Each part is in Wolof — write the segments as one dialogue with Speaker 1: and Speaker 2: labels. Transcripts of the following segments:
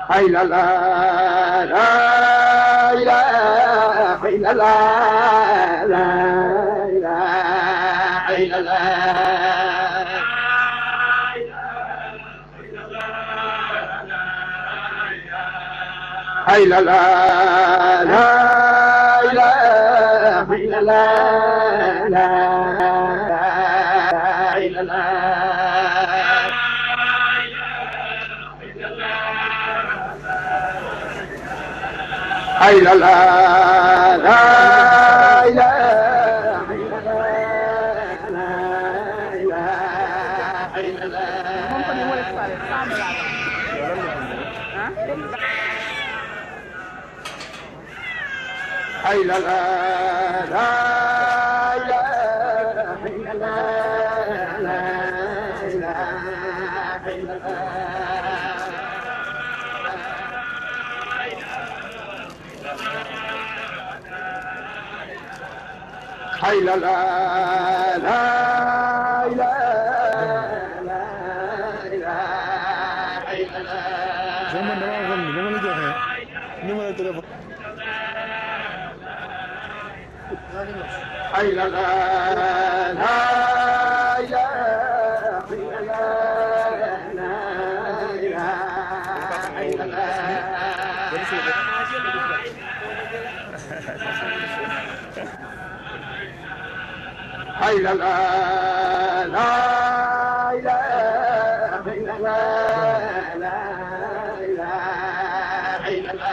Speaker 1: ay la la la ilaha illa la la ilaha illa la ay la la la ilaha illa la la illa la ay la la la ilaha illa la la ilaha illa la ay la la la ilaha illa la la ilaha illa la ay la la la ilaha illa la
Speaker 2: man dama xam ni dama la joxe numéro téléphone
Speaker 1: ay la la la ilaha illa la la ilaha illa la ay la la la ilaha illa la la ilaha illa la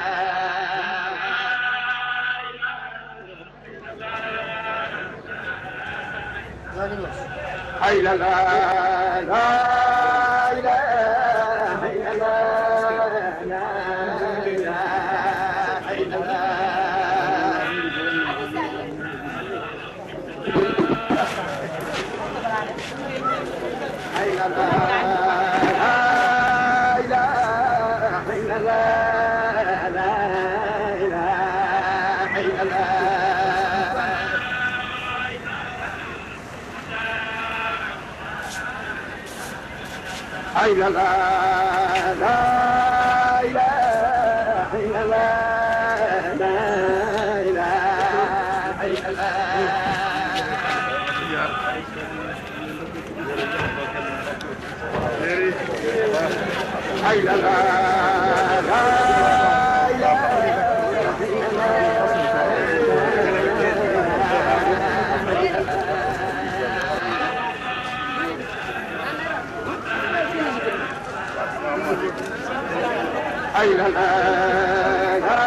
Speaker 1: ay la la la ilaha illa la la ilaha illa la ay la la la ilaha illa la la ilaha illa la ay la la la ilaha illa la la ilaha illa la ay la la la ilaha illa la ay la la la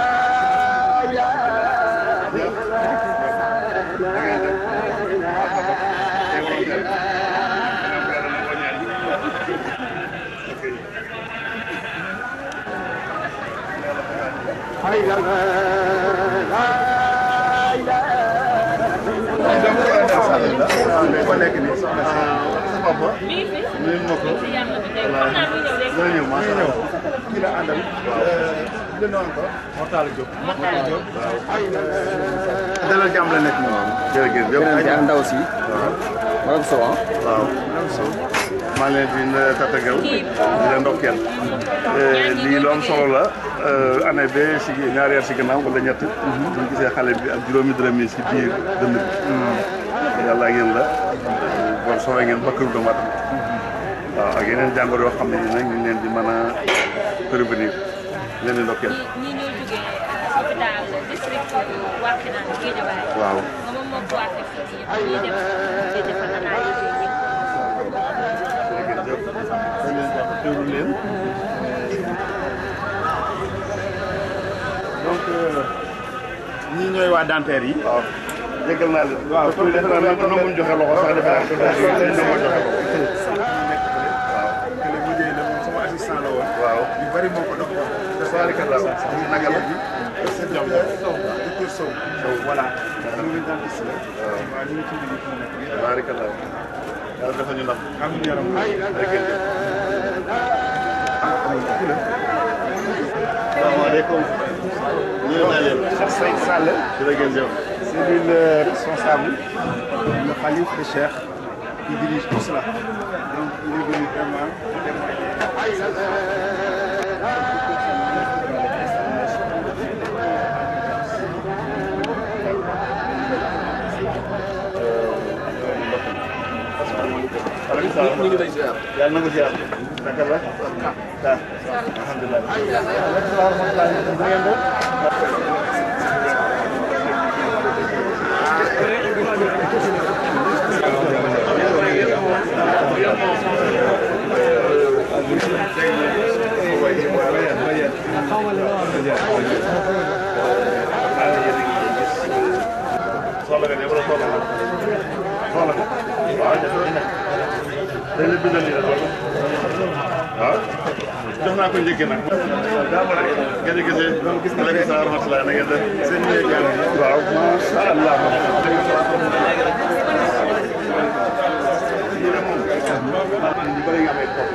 Speaker 1: ilaha illa la ay la la la
Speaker 2: ko nekk ni soxna si sa papa nuyu ma ko voilà ñëw ma ñëw kii la àndal le nom ko Mortala Diop waaw dalal jàmm la nekk moom jërëjëf yow ay ndaw si madame Sow waaw madame Sow maa leen di tatagal di leen ndokkeel lii lu am solo la année ba si ñaari at si gannaaw wala ñett ñu gisee xale bi ak juróomi dërëm yi si biir dënd bi yàlla ngeen la bon sowe ngeen bakkaru doomu aadama waaw ak yeneen jàngoro yoo xam ne ni nag ñu leen di mën a prévenir leen di ndokkeel
Speaker 3: ñi ñoo jógee hôpital district Wakhinane Guédiawaye
Speaker 2: waaw
Speaker 3: moom moo ko waxee fii ñëpp ñuy dem di defal analyse yi
Speaker 2: leen donc ñii ñooy waa dentaire yi. waaw déggal naa leen. waaw tur defe naa nanguñ joxe loxo sax defe naa ko dañ nangoo joxe loxo. waaw kële mujjee na moom sama assistant la woon. waaw yu bari moo ko dox. tabaarkalla naka la bi. sëñ Sow docteur Sow. Sow voilà. ñu ngi dentiste la. waaw ñu ngi ci liggéey fi mu nekk nii. tabaarkalla yàlla dafa ñu ndam. am ñu yaram salaamaaleykum. ñu ngi leen Cheikh Seyd Sall. jërëjëf. C'est lui le responsable, le khalife de Cheikh qui dirige tout cela. Donc il est venu vraiment témoigner. ñu ngi lay ziar yàlla na ko ziar naka la alhamdulilah soxla nga ne wala soxla nga soxla nga waaw dañ la bindal nii rek waaw jox naa ko njëkk nag daa ma rek ngeen gisee aleykum salaam wa rahmatulah na ngeen def seen néeg waaw masha Allah ñu ne moom ñu bëri nga amee topp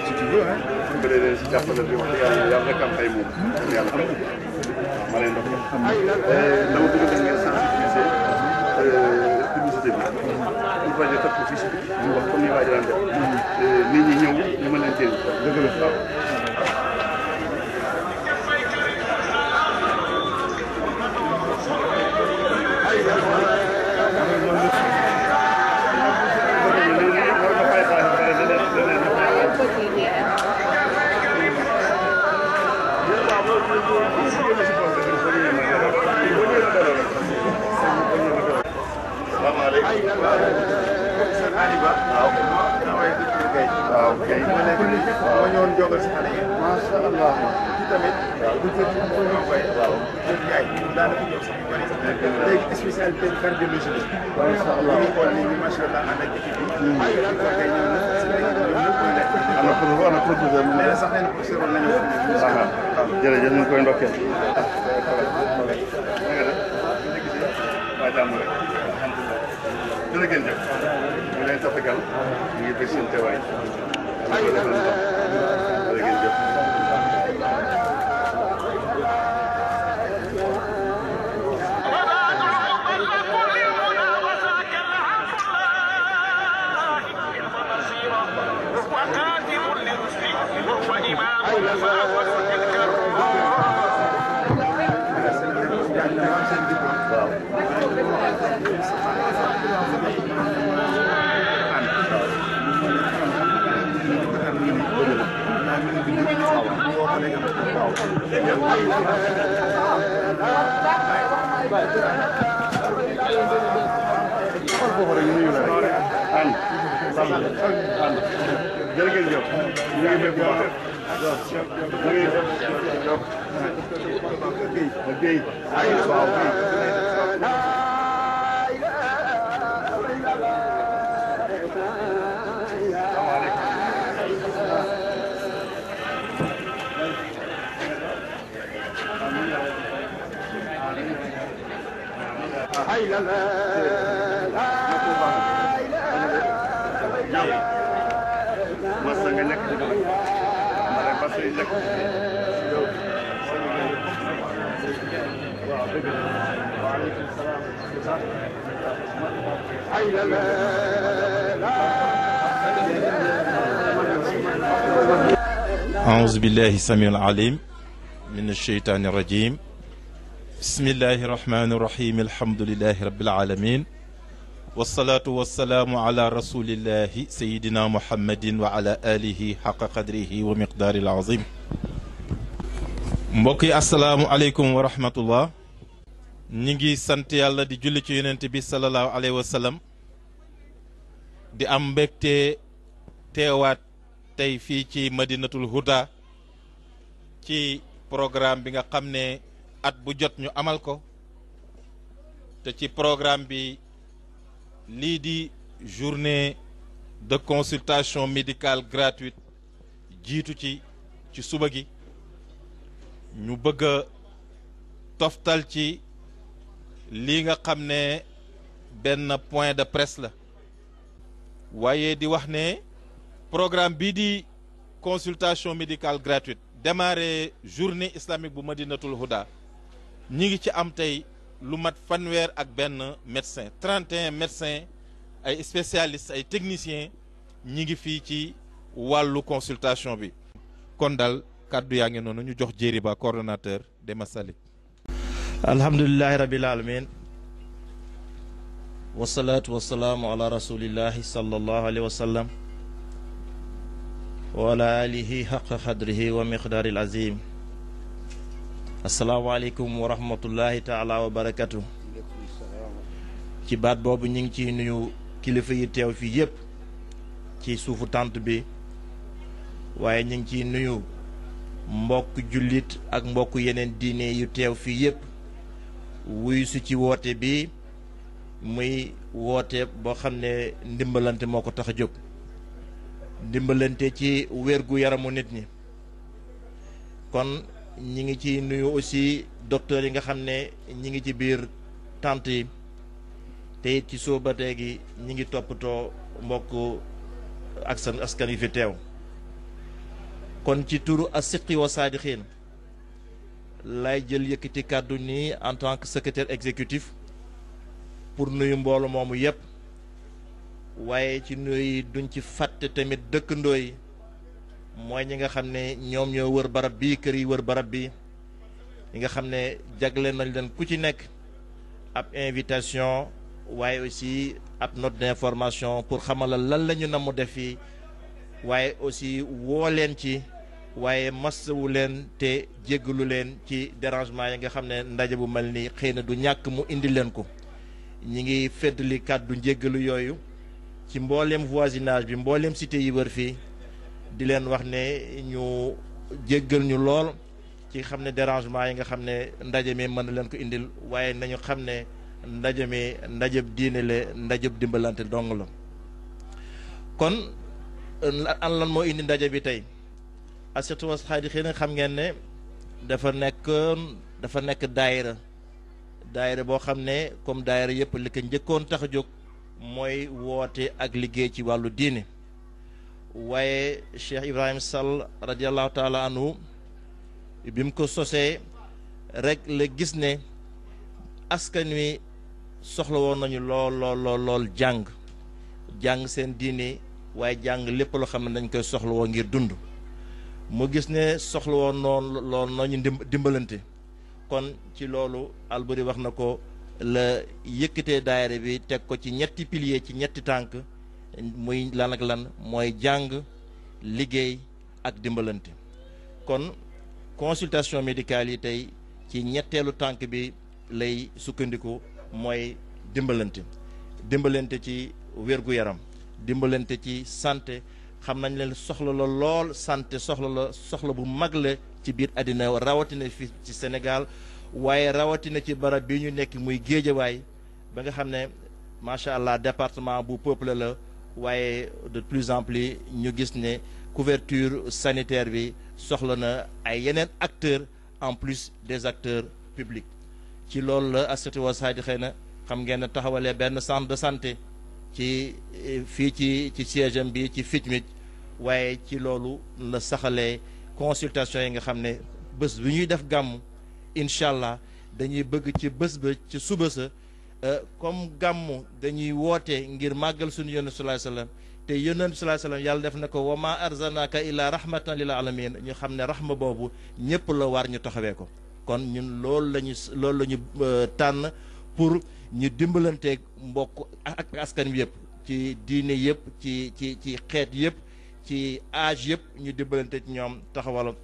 Speaker 2: si tu veux hein bu dee si jàppale bi wax dëgg yàlla rek am tey moom yàlla xam ma leen ndox dama bëgg da ngeen sensibiliser publicité bi pour bañ a topp fii si ñu wax comme ni waa ji daan def nit ñi ñëw ñu mën leen jëriñ dëgg la waaw waaw kay ma ñëwoon jogal si xale yi masha Allah ci tamit waaw du jël ko ñu koy waaw jël yaay daanaka jox sax bari léegi spécialité cardiologie bi masha Allah ñu xool ni masha Allah ànd ak équipe bi ko kay ñëw na ana professeur mu ne sax leen professeur nañu waaw jërëjëf ñu koy ndokkeel waa jàmm rek alhamdulilah jërëjëf ñu leen tafagal ñu ngi bëgg seen teewaay masa nga nekk ci dëkk mara masa yi nekk waaw dëgg wa alaykum salaam
Speaker 4: أعوذ بالله السميع العليم من الشيطان الرجيم بسم الله الرحمن الرحيم الحمد لله رب العالمين والصلاة والسلام على رسول الله سيدنا محمد وعلى آله حق قدره ومقدار العظيم مبكي السلام عليكم ورحمة الله نيجي سنت يالله دي جولي ci yonent bi sallallahu alayhi wa sallam di am mbégte teewaat tey fii ci Madinatul Huda ci programme bi nga xam ne at bu jot ñu amal ko te ci programme bi lii di journée de consultation médicale gratuite jiitu ci suba gi ñu bëgg a toftal ci lii nga xam ne benn point de presse la waaye di wax ne programme bii di consultation médicale gratuite démarré journée islamique bu Madinatul Huda ñi ngi ci am tey lu mat fanweer ak benn médecin 31 médecins ay spécialistes ay techniciens ñi ngi fii ci wàllu consultation bi kon daal kàddu yaa ngi noonu ñu jox Jéeri Ba coordonnateur des Masalik.
Speaker 5: alhamdulillahi rabbil alamin wasalaatu wasalaamu ala rasulillahi sallallahu alayhi wa sallam wa ala alihi xaqa xadrihi wa miqdaaril azim. asalaamaaleykum wa rahmatullahi taala wa barakatu. ci baat boobu ñu ngi ciy nuyu kilifa yi teew fii yëpp ci suufu tànt bi, waaye ñu ngi ciy nuyu mbokk jullit ak mbokk yeneen diine yu teew fii yëpp wuyu su ci woote bi, muy woote boo xam ne ndimbalante moo ko tax a jóg. ndimbalante ci wérgu yaramu nit ñi. kon ñi ngi ci nuyu aussi docteur yi nga xam ne ñi ngi ci biir tànt yi, te it ci suba ba léegi ñi ngi toppatoo mbokk ak seen askan yi fi teew. kon ci turu as-sidqi wa saadiqiin lay jël yëkkati kàddu nii en tant que secrétaire exécutif pour nuyu mboolu moomu yëpp, waaye ci nuyu duñ ci fàtte tamit dëkkandoo yi, mooy ñi nga xam ne ñoom ñoo wër barab bi, kër yi wër barab bi, ñi nga xam ne jagle nañ leen ku ci nekk ab invitation, waaye aussi ab note d'information pour xamal lan la ñu namm def fii, waaye aussi woo leen ci, waaye masawu leen te jéggalu leen ci dérangement yi nga xam ne ndaje bu mel ni xëy na du ñàkk mu indi leen ko. ñi ngi feddali kàddu njéggalu yooyu ci mbooleem voisinage bi, mbooleem cité yi wër fii, di leen wax ne ñu jéggal ñu lool ci xam ne dérangement yi nga xam ne ndaje mi mën na leen ko indil, waaye nañu xam ne ndaje mi ndajeb diine la, ndajeb dimbalante dong la. kon an lan moo indi ndaje bi tey? as-sidqi wa saadiqiin xam ngeen ne dafa nekk daayira boo xam ne comme daayira yëpp li ko njëkkoon tax a jóg mooy woote ak liggéey ci wàllu diine. waaye Cheikh Ibrahim Sall radiallahu taala anhu bi mu ko sosee rek la gis ne askan wi soxla woon nañu lool jàng seen diine, waaye jàng lépp loo xam ne dañ koy soxla woo ngir dund. mu gis ne soxla woon lool nañu dimbalante. kon ci loolu Alboury wax na ko, la yëkkatee daayira bi teg ko ci ñetti pilier, ci ñetti tànk, muy lan ak lan, mooy jàng, liggéey ak dimbalante. kon consultation médicale yi tey ci ñetteelu tànk bi lay sukkandiku, mooy dimbalante ci wér-gu-yaram, dimbalante ci santé. xam nañ leen soxla la lool santé, soxla bu mag la ci biir àddina, rawatina fii ci Sénégal, waaye rawatina ci barab bi ñu nekk muy Géejawaay, ba nga xam ne macha allah département bu peuplé la, waaye de plus en plus ñu gis ne couverture sanitaire bi soxla na ay yeneen acteurs en plus des acteurs publics. ci loolu la as-sidqi wa saadiqiin xam ngeen ne taxawalee benn centre de santé ci fii ci siège am bi ci FITMIT, waaye ci loolu la saxalee consultation yi nga xam ne bés bi ñuy def gàmmu incha allah dañuy bëgg ci bés ba ci suba sa comme gàmmu dañuy woote ngir màggal suñu yonent sallallahu alayhi wasallam, te yonent sallallahu alayhi wasallam yàlla def na ko wa ma arsalnaka illa rahmatan lil alamin, ñu xam ne rahma boobu ñëpp la war ñu taxawee ko. kon ñun loolu la ñu tànn pour ñu dimbalanteeg mbokk ak askan wi yëpp, ci diine yëpp, ci xeet yëpp, ci âge yëpp, ñu dimbalante ci ñoom taxawal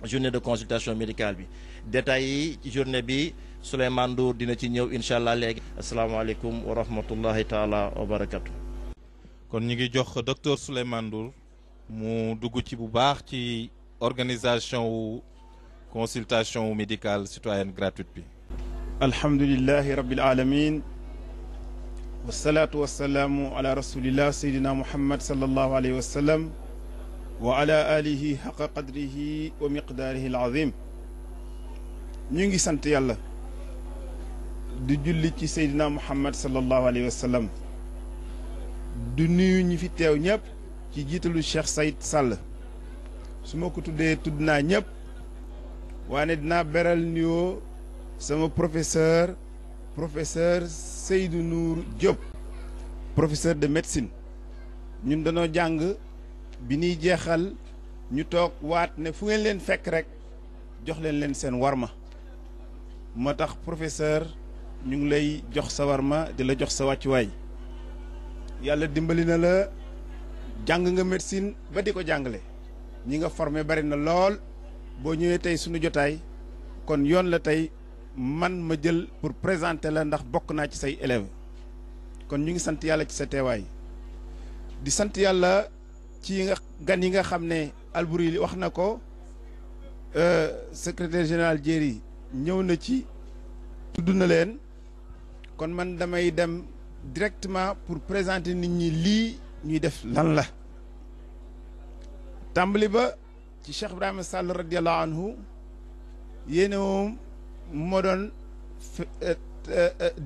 Speaker 5: journée de consultation médicale bi. détails yi ci journée bi Souleymane Ndour dina ci ñëw incha allah léegi. asalaamaaleykum wa rahmatullahi taala wa barakatu.
Speaker 4: kon ñu ngi jox docteur Souleymane Ndour mu dugg ci bu baax ci organisation wu consultation médicale citoyenne gratuite bi.
Speaker 6: alhamdulillahi rabbil alamin wasalaatu wasalaamu ala rasulillah sayyidina muhammad sallallahu alayhi wa sallam wa ala alihi xaqa qadrihi wa miqdaarihi alazim. ñu ngi sant yàlla di julli ci sayyidina muhammad sallallahu alayhi wa sallam, du nuyu ñi fi teew ñëpp ci jiitalu Cheikh Saïd Sall. su ma ko tuddee tudd naa ñëpp, waane dinaa beral nuyoo sama professeur Seydou Nour Diop, professeur de médecine. ñun dañoo jàng bi ñuy jeexal ñu toog waat ne fu ngeen leen fekk rek jox leen seen warma. moo tax professeur ñu ngi lay jox sa warma di la jox sa wàccuwaay yàlla dimbali na la jàng nga médecine ba di ko jàngale ñi nga formé bari na lool boo ñëwee tey suñu jotaay kon yoon la tey man ma jël pour présenter la ndax bokk naa ci say élèves kon ñu ngi sant yàlla ci sa teewaay di sant yàlla ci nga gan yi nga xam ne Alboury wax na ko secrétaire général Diéry ñëw na ci tudd na leen kon man damay dem directement pour présenter nit ñi lii ñuy def lan la tàmbali ba ci Cheikh Ibrahima Sall radiallahu anhu yéene moom moo doon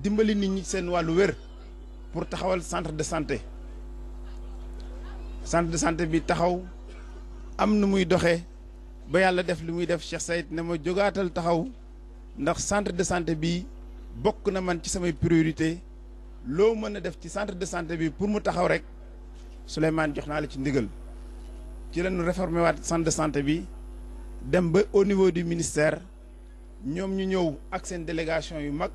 Speaker 6: dimbali nit ñi seen wàllu wér pour taxawal centre de santé bi taxaw am nu muy doxee ba yàlla def li muy def Cheikh Saïd ne ma jógaatal taxaw ndax centre de santé bi bokk na man ci samay priorité loo mën a def ci centre de santé bi pour mu taxaw rek Souleymane jox naa la ci ndigal ci lañu réformer waat centre de santé bi dem ba au niveau du ministère ñoom ñu ñëw ak seen délégation yu mag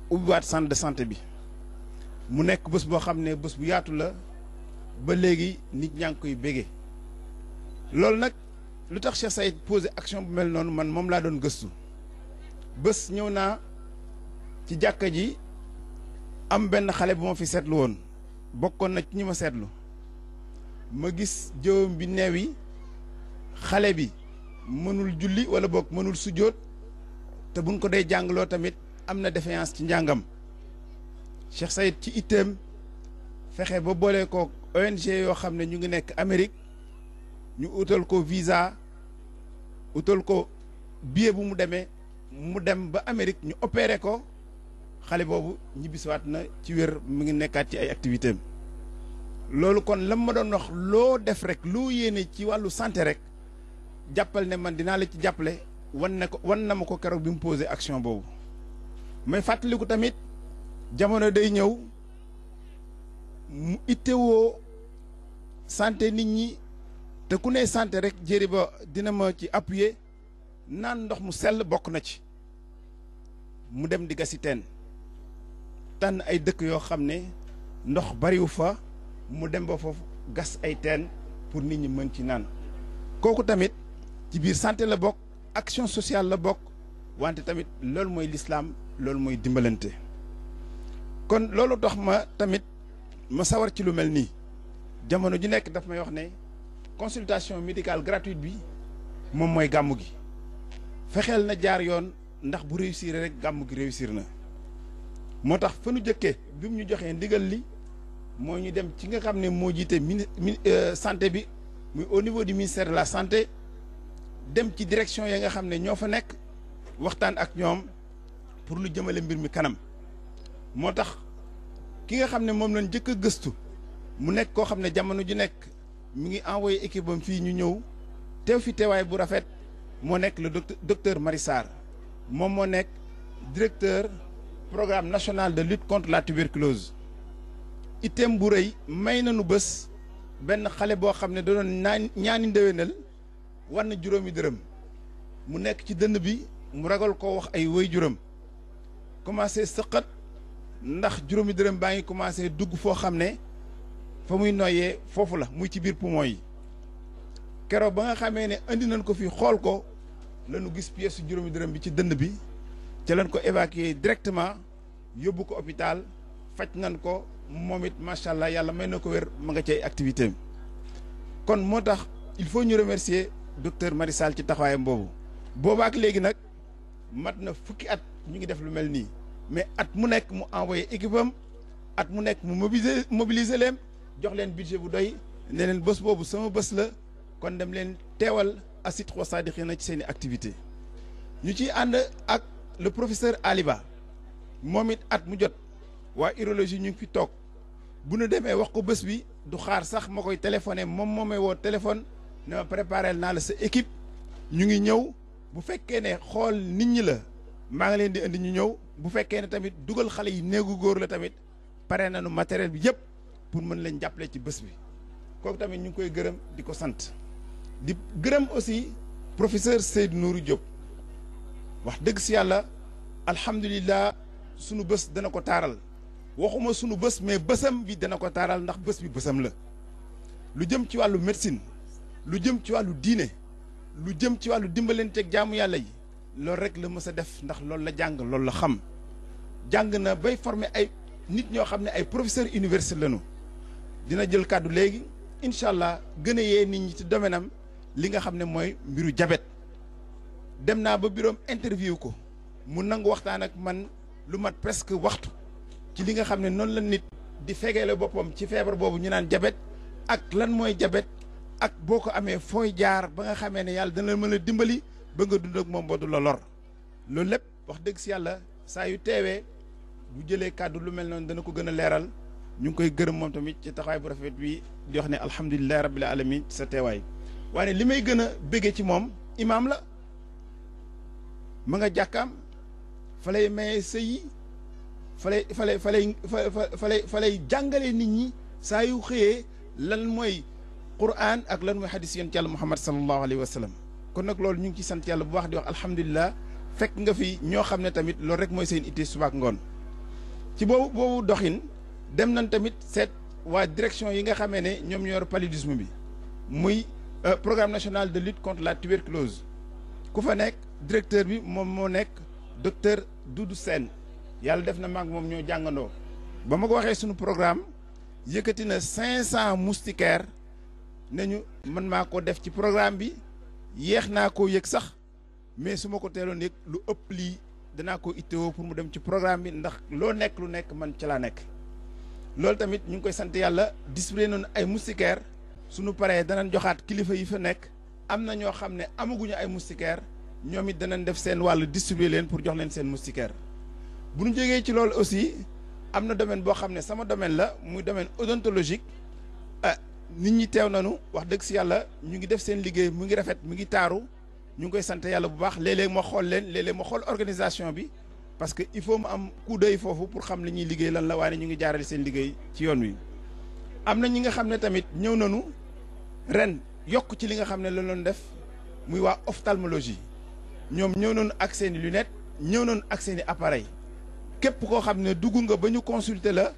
Speaker 6: ubbiwaat centre de santé bi mu nekk bés boo xam ne bés bu yaatu la ba léegi nit ñaa ngi koy bégee loolu nag lu tax Cheikh Saïd posé action bu mel noonu man moom laa doon gëstu bés ñëw naa ci jàkka ji am benn xale bu ma fi seetlu woon bokkoon na ci ñi ma seetlu ma gis jëwam bi neew yi xale bi mënul julli wala boog mënul sujjóot te buñ ko dee jàngaloo tamit am na défaillance ci njàngam Cheikh Saïd ci itteem fexe ba boole ko ONG yoo xam ne ñu ngi nekk Amérique ñu utal ko visa utal ko billet bu mu demee mu dem ba Amérique ñu opéré ko xale boobu ñibbisiwaat na ci wér mu ngi nekkaat ci ay activités am loolu kon lam ma doon wax loo def rek loo yéene ci wàllu santé rek jàppal ne man dinaa la ci jàppale wan na ma ko keroog bi mu posé action boobu may fàttaliku tamit jamono day ñëw mu ittewoo santé nit ñi te ku ne santé rek Diéry ba dina ma ci appuyer naan ndox mu sell bokk na ci mu dem di gasi teen tànn ay dëkk yoo xam ne ndox bariwu fa mu dem ba foofu gas ay teen pour nit ñi mën ci naan kooku tamit ci biir santé la bokk action sociale la bokk wante tamit loolu mooy l'islam loolu mooy dimbalante kon loolu tax ma tamit ma sawar ci lu mel nii jamono ju nekk daf may wax ne consultation médicale gratuite bi moom mooy gàmmu gi fexeel na jaar yoon ndax bu réussir rek gàmmu gi réussir na moo tax fa nu jëkkee bi mu ñu joxee ndigal li moo ñu dem ci nga xam ne moo jiite santé bi muy au niveau du ministère de la santé dem ci direction ya nga xam ne ñoo fa nekk waxtaan ak ñoom pour lu jëmale mbir mi kanam moo tax ki nga xam ne moom lañ njëkk a gëstu mu nekk koo xam ne jamono ju nekk mi ngi envoyé équipe am fii ñu ñëw teew fi teewaay bu rafet moo nekk le docteur Marie Sarr moom moo nekk directeur programme national de lutte contre la tuberculose item bu rëy may nañu bés benn xale boo xam ne da doon ñaani ndéwénal war na juróomi dërëm mu nekk ci dënn bi mu ragal koo wax ay woy juróom commencé sëqat ndax juróomi dërëm baa ngi commencé dugg foo xam ne fa muy noyyee foofu la muy ci biir poumon yi keroog ba nga xamee ne andi nañ ko fi xool ko lañu gis pièce su juróomi dërëm bi ci dënn bi ca lañ ko évacuer directement yóbbu ko hôpital faj nañ ko moom it macha allah yàlla may na ko wér ma nga cay activité am kon moo tax il faut ñu remercier docteur Marie Sall ci taxawaayam boobu boobaak léegi nag mat na fukki at ñu ngi def lu mel nii mais at mu nekk mu envoyé équipe am at mu nekk mu mobiliser leen jox leen budget bu doy ne leen bés boobu sama bés la kon dem leen teewal asit wa sadiqina ci seen i activité ñu ciy ànd ak le professeur Aliba moom it at mu jot waa urologie ñu ngi fi toog bu nu demee wax ko bés bi du xaar sax ma koy téléphoné moom moo may woo téléphone ne ma préparé naa la sa équipe ñu ngi ñëw bu fekkee ne xool nit ñi la maa ngi leen di indi ñu ñëw bu fekkee ne tamit dugal xale yi néegu góor la tamit pare nañu matériel bi yëpp pour mën leen jàppale ci bés bi kooku tamit ñu ngi koy gërëm di ko sant di gërëm aussi professeur Seydou Nourou Diop wax dëgg si yàlla alhamdulilah sunu bés dana ko taaral waxuma sunu bés mais bésam bi dana ko taaral ndax bés bi bésam la lu jëm ci wàllu médecine lu jëm ci wàllu diine lu jëm ci wàllu dimbalanteeg jaamu yàlla yi loolu rek la mës a def ndax loolu la jàng loolu la xam jàng na bay former ay nit ñoo xam ne ay professeurs université lañu dina jël kàddu léegi incha allah gën a yee nit ñi ci domaine am li nga xam ne mooy mbiru jabet dem naa ba bureau interview ko mu nangu waxtaan ak man lu mat presque waxtu ci li nga xam ne noonu la nit di fegeele boppam ci feebar boobu ñu naan jabet ak lan mooy jabet ak boo ko amee fooy jaar ba nga xamee ne yàlla dana la mën a dimbali ba nga dund ak moom ba du la lor loolu lépp wax dëgg si yàlla saa yu teewee bu jëlee kàddu lu mel noonu dana ko gën a leeral ñu ngi koy gërëm moom tamit ci taxawaay bu rafet bi di wax ne alhamdulilah rabbil alamin ci sa teewaay waaye li may gën a béggee ci moom imaam la ma nga jàkkaam fa lay maye sëy yi fa lay jàngalee nit ñi saa yu xëyee lan mooy Qur'an ak lan mooy hadis yonent yàlla Muhammad sallallahu alayhi wa sallam kon nag loolu ñu ngi ci sant yàlla bu baax di wax alhamdulilah fekk nga fi ñoo xam ne tamit loolu rek mooy seen ittee subaak ngoon ci boobu doxin dem nañ tamit seet waa direction yi nga xamee ne ñoom ñoo yor paludisme bi muy programme national de lutte contre la tuberculose ku fa nekk directeur bi moom moo nekk docteur Doudou Sène yàlla def na maag moom ñoo jàngandoo ba ma ko waxee suñu programme yëkkati na 500 moustiquaires ne ñu man maa ko def ci programme bi yéex naa koo yëg sax mais su ma ko teeloon yëg lu ëpp lii danaa ko ittewoo pour mu dem ci programme bi ndax loo nekk lu nekk man ca laa nekk loolu tamit ñu ngi koy sant yàlla distribué noonu ay moustiquaires suñu paree danañ joxaat kilifa yi fa nekk am na ñoo xam ne amaguñu ay moustiquaires ñoom it danañ def seen wàllu distribué leen pour jox leen seen moustiquaire bu ñu jógee ci loolu aussi am na domaine boo xam ne sama domaine la muy domaine odontologique nit ñi teew nañu wax dëgg si yàlla ñu ngi def seen liggéey mu ngi rafet mu ngi taaru ñu ngi koy sant yàlla bu baax léeg-léeg ma xool leen léeg-léeg ma xool organisation bi parce que il faut mu am coup d'œil foofu pour xam li ñuy liggéey lan la waaye ñu ngi jaarale seen liggéey ci yoon wi. am na ñi nga xam ne tamit ñëw nañu ren yokk ci li nga xam ne la doon def muy waa ophtalmologie ñoom ñëw nañu ak seen i lunettes ñëw nañu ak seen i appareil képp koo xam ne dugg nga ba ñu consulter la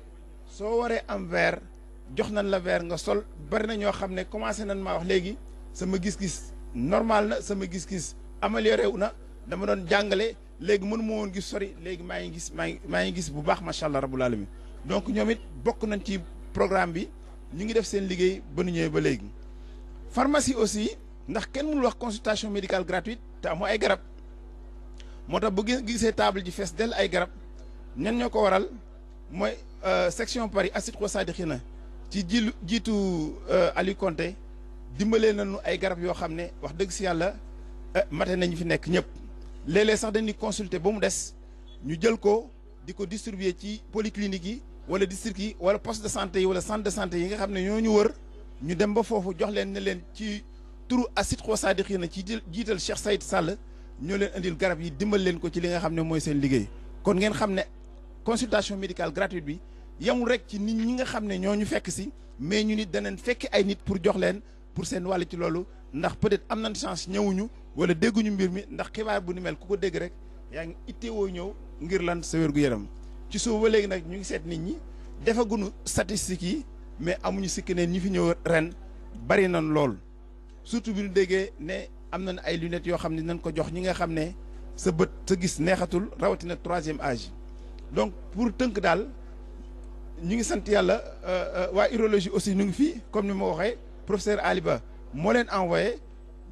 Speaker 6: soo waree am verre jox nañ la verre nga sol bari na ñoo xam ne commencé nañ maa wax léegi sama gis-gis normal na sama gis-gis amélioré wu na dama doon jàngale léegi mënu ma woon gis sori léegi maa ngi gis bu baax macha allah rabbul alamin donc ñoom it bokk nañ ci programme bi ñu ngi def seen liggéey ba nu ñëwee ba léegi. pharmacie aussi ndax kenn mënul wax consultation médicale gratuite te amoo ay garab moo tax bu gisee table ji fees dell ay garab ñan ñoo ko waral mooy section Paris Assidqo Sadikina ci jiitu Aliou Konté dimbalee nañu ay garab yoo xam ne wax dëgg si yàlla mate nañu fi nekk ñëpp léeg-léeg sax dañuy consulter ba mu des ñu jël ko di ko distribuer ci polyclinique yi wala district yi wala poste de santé yi wala centre de santé yi nga xam ne ñoo ñu wër ñu dem ba foofu jox leen ne leen ci turu Assidqo Sadikina ci jiital Cheikh Saïd Sall ñoo leen indil garab yi dimbal leen ko ci li nga xam ne mooy seen liggéey kon ngeen xam ne consultation médicale gratuite bi yemul rek ci nit ñi nga xam ne ñoo ñu fekk si mais ñu nit danañ fekk ay nit pour jox leen pour seen wàll ci loolu ndax peut-être am nañ chance ñëwuñu wala dégguñu mbir mi ndax xibaar bu ni mel ku ko dégg rek yaa ngi itteewoo ñëw ngir lan sa wér-gu-yaram ci suuf ba léegi nag ñu ngi seet nit ñi defaguñu statistiques yi mais amuñu sikki ne ñi fi ñëw ren bari nañ lool surtout bi ñu déggee ne am nañ ay lunettes yoo xam ne nañ ko jox ñi nga xam ne sa bët sa gis neexatul rawatina 3e âge donc pour tënk daal ñu ngi sant yàlla waa urologie aussi ñu ngi fii comme ni ma waxee professeur Ali Ba moo leen envoyé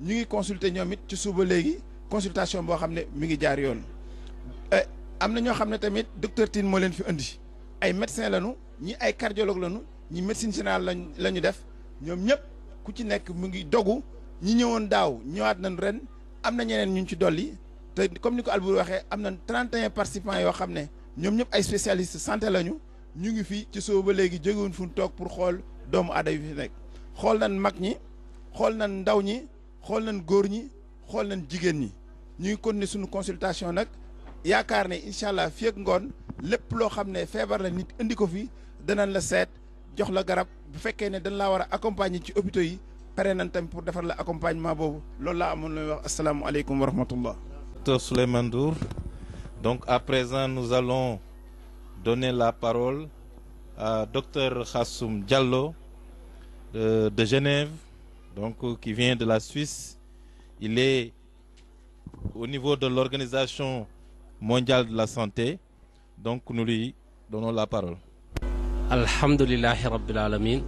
Speaker 6: ñu ngi consulter ñoom it ci suba léegi consultation boo xam ne mi ngi jaar yoon. am na ñoo xam ne tamit docteur Tine moo leen fi indi ay médecins lañu ñi ay cardiologue lañu ñi médecine générale la ñu def ñoom ñëpp ku ci nekk mu ngi dogu ñi ñëwoon daaw ñëwaat nañ ren am na ñeneen ñu ci dolli te comme ni ko Albouri waxee am na 31 participants yoo xam ne ñoom ñëpp ay spécialistes santé lañu. ñu ngi fi ci soo ba léegi jógewuñ fu ñu toog pour xool doomu aada yi fi nekk xool nañ mag ñi xool nañ ndaw ñi xool nañ góor ñi xool nañ jigéen ñi ñu ngi continuer suñu consultation nag yaakaar ne incha allah fii ak ngoon lépp loo xam ne feebar la nit indi ko fi danañ la seet jox la garab bu fekkee ne dañ laa war a accompagner ci hôpitaux yi pare nañ tamit pour defar la accompagnement boobu loolu laa amoon looy wax asalaamualeykum wa rahmatullah.
Speaker 4: Docteur Souleymane Ndour, donc à présent nous allons donner la parole à Dr Khassoum Diallo de Genève, donc qui vient de la Suisse. Il est au niveau de l'Organisation mondiale de la santé. Donc nous lui donnons la parole.
Speaker 7: Alhamdulillahi Rabbil Alamin.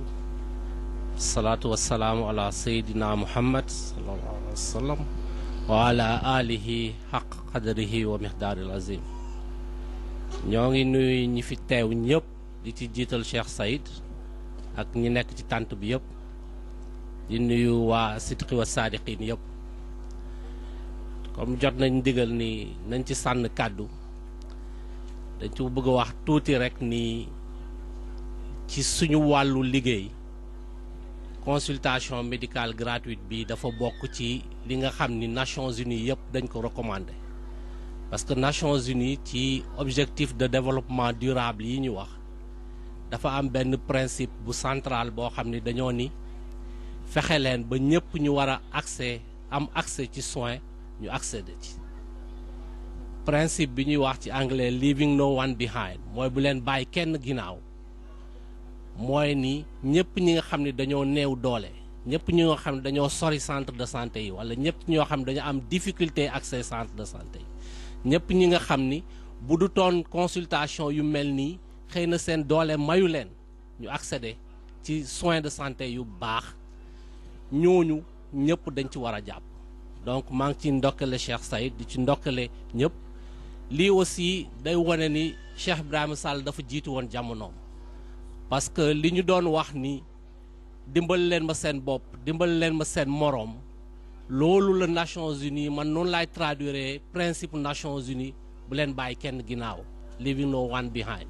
Speaker 7: Salatu wassalamu ala Sayyidina Muhammad sallallahu alayhi wa sallam wa ala alihi haqq qadrihi wa miqdaril azim. ñoo ngi nuyu ñi fi teew ñëpp di ci jiital Cheikh Saïd ak ñi nekk ci tànt bi yëpp di nuyu waa sidqi wa saadiqin yëpp comme jot nañ ndigal ni nañ ci sànn kàddu dañ ci bëgg a wax tuuti rek ni ci suñu wàllu liggéey consultation médicale gratuite bi dafa bokk ci li nga xam ni Nations Unies yëpp dañ ko recommandé parce que Nations Unies ci objectif de développement durable yi ñu wax dafa am benn principe bu central boo xam ni dañoo ni fexe leen ba ñëpp ñu war a am accès ci soins ñu accéder ci principe bi ñuy wax ci anglais leaving no one behind mooy bu leen bàyyi kenn ginnaaw mooy ni ñëpp ñi nga xam ne dañoo néew doole ñëpp ñi nga xam ne dañoo sori centre de santé yi wala ñëpp ñoo xam ne dañoo am difficulté accès centre de santé yi ñëpp ñi nga xam ni bu du toon consultation yu mel nii xëy na seen doole mayu leen ñu accéder ci soins de santé yu baax ñooñu ñëpp dañ ci war a jàpp donc maa ngi ci ndokkale Cheikh Saïd di ci ndokkale ñëpp lii aussi day wane ni Cheikh Ibrahima Sall dafa jiitu woon jamonoom parce que li ñu doon wax ni dimbal leen ma seen bopp dimbal leen ma seen moroom loolu la Nations Unies man noonu laay traduire principe Nations Unies bu leen bàyyi kenn ginnaaw leaving no one behind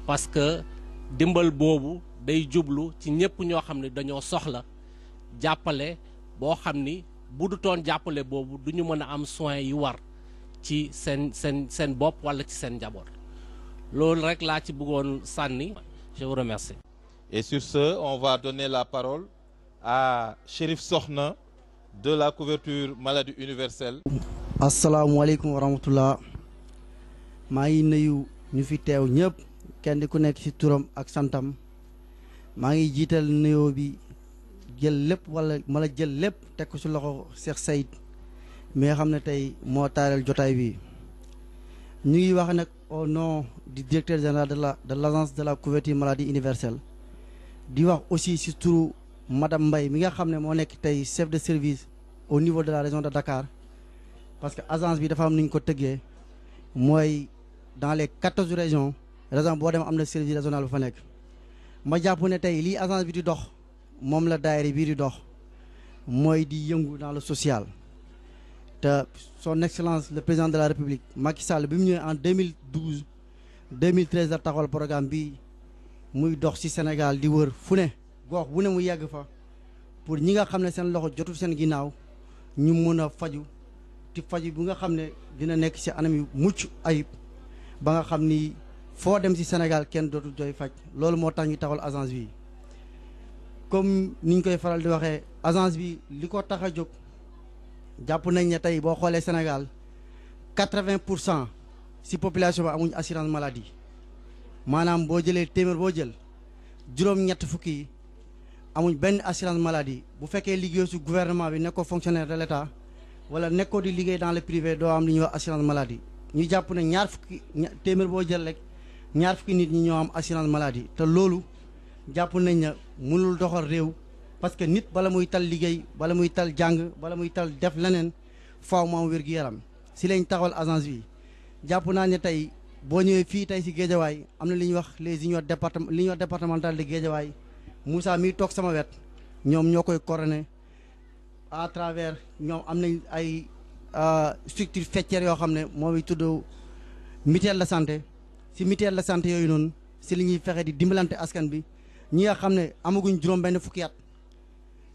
Speaker 7: parce que dimbal boobu day jublu ci ñëpp ñoo xam ne dañoo soxla jàppale boo xam ni bu du toon jàppale boobu du ñu mën a am soins yi war ci seen bopp wala ci seen njaboot loolu rek laa ci bëggoon sànni. Je vous remercie.
Speaker 4: Et sur ce, on va donner la parole à Chérif Sokhna de la couverture maladie universelle.
Speaker 8: asalaamaaleykum wa rahmatullah maa ngi nuyu ñu fi teew ñëpp kenn ku nekk ci turam ak santam maa ngi jiital nuyoo bi jël lépp wala mala jël lépp teg ko ci loxo Cheikh Saïd mi nga xam ne tey moo taaral jotaay bi ñu ngi wax nag au nom du directeur général de l'agence de la couverture maladie universelle di wax aussi ci turu madame Mbaye mi nga xam ne moo nekk tey chef de service au niveau de la région de Dakar parce que agence bi dafa am ni ñu ko tëggee mooy dans les 14 régions boo dem am na service régional bu fa nekk ma jàpp ne tey lii agence bi di dox moom la daayira bii di dox mooy di yëngu dans le social te son excellence le président de la république Macky Sall bi mu ñëwee en 2013 la taxawal programme bi muy dox ci Sénégal di wër fu ne gox bu ne mu yegg fa pour ñi nga xam ne seen loxo jotul seen ginnaaw ñu mën a faju ti faju bi nga xam ne dina nekk ci anam yu mucc ayib ba nga xam ni foo dem ci Sénégal kenn dootul jooy faj loolu moo tax ñu taxawal agence bi comme ni ñu koy faral di waxee agence bi li ko tax a jóg jàpp nañ ne tey boo xoolee Sénégal 80% ci population bi amuñ assurance maladie maanaam boo jëlee téeméer boo jël juróom-ñett fukki yi amuñ benn assurance maladie bu fekkee liggéey ci gouvernement bi nekkoo fonctionnaire de l'État wala nekkoo di liggéey dans le privé doo am li ñuy wax assurance maladie ñu jàpp ne ñaar fukki téeméer boo jël rek ñaar fukki nit ñi ñoo am assurance maladie te loolu jàpp nañ ne mënul doxal réew parce que nit bala muy tal liggéey bala muy tal jàng bala muy tal def leneen faaw mu am wér-gu-yaram ci lañ taxawal agence bi jàpp naa ne tey boo ñëwee fii tey ci Guédiawaye am na li ñuy wax les unions départementales de Guédiawaye Moussa mi toog sama wet ñoom ñoo koy coordonné à travers ñoom am nañ ay structure faîtière yoo xam ne moo ngi tudd mutuelle de santé ci mutuelle de santé yooyu noonu ci li ñuy fexe di dimbalante askan bi ñi nga xam ne amaguñ juróom benn fukki at